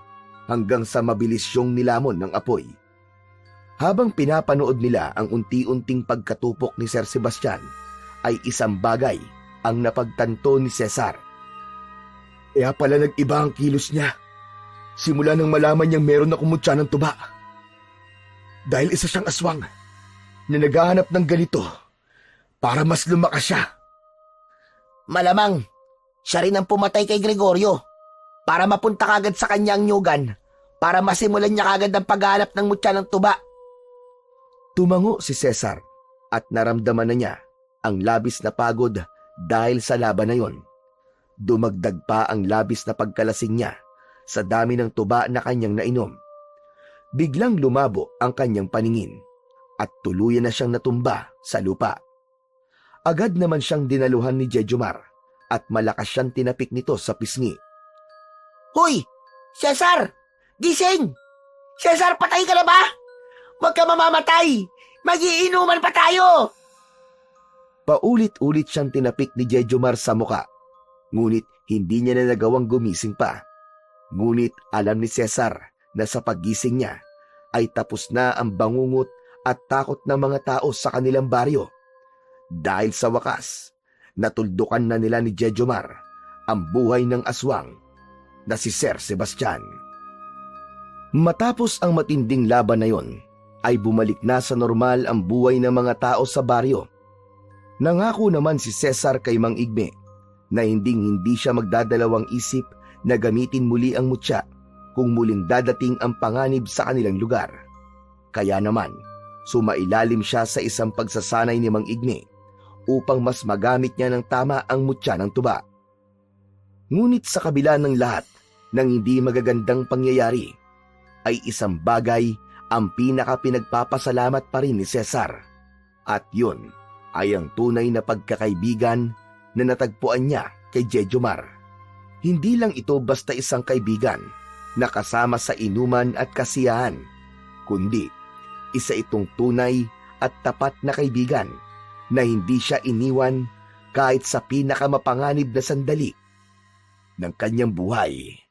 hanggang sa mabilis siyong nilamon ng apoy. Habang pinapanood nila ang unti-unting pagkatupok ni Sir Sebastian, ay isang bagay ang napagtanto ni Cesar. Kaya pala nag-iba ang kilos niya. Simula nang malaman niyang meron na kumutya ng tuba. Dahil isa siyang aswang na naghahanap ng ganito para mas lumakas siya. Malamang, siya rin ang pumatay kay Gregorio para mapunta kagad sa kanyang nyugan para masimulan niya kagad ang paghahanap ng mutya ng tuba. Tumango si Cesar at naramdaman na niya ang labis na pagod dahil sa laban na yon. Dumagdag pa ang labis na pagkalasing niya sa dami ng tuba na kanyang nainom. Biglang lumabo ang kanyang paningin at tuluyan na siyang natumba sa lupa. Agad naman siyang dinaluhan ni Jejomar at malakas siyang tinapik nito sa pisngi. Hoy! Cesar! Gising! Cesar, patay ka na ba? Huwag ka mamamatay! Magiinuman pa tayo! Paulit-ulit siyang tinapik ni Jejomar sa muka. Ngunit hindi niya na nagawang gumising pa. Ngunit alam ni Cesar na sa paggising niya ay tapos na ang bangungot at takot ng mga tao sa kanilang baryo. Dahil sa wakas, natuldukan na nila ni Jejomar ang buhay ng aswang na si Sir Sebastian. Matapos ang matinding laban na yon, ay bumalik na sa normal ang buhay ng mga tao sa baryo. Nangako naman si Cesar kay Mang Igme na hindi siya magdadalawang isip na gamitin muli ang mutya kung muling dadating ang panganib sa kanilang lugar. Kaya naman, sumailalim siya sa isang pagsasanay ni Mang Igme upang mas magamit niya ng tama ang mutya ng tuba. Ngunit sa kabila ng lahat ng hindi magagandang pangyayari, ay isang bagay ang pinaka-pinagpapasalamat pa rin ni Cesar. At yun ay ang tunay na pagkakaibigan na natagpuan niya kay Jejomar. Hindi lang ito basta isang kaibigan na kasama sa inuman at kasiyahan, kundi isa itong tunay at tapat na kaibigan na hindi siya iniwan kahit sa pinakamapanganib na sandali ng kanyang buhay.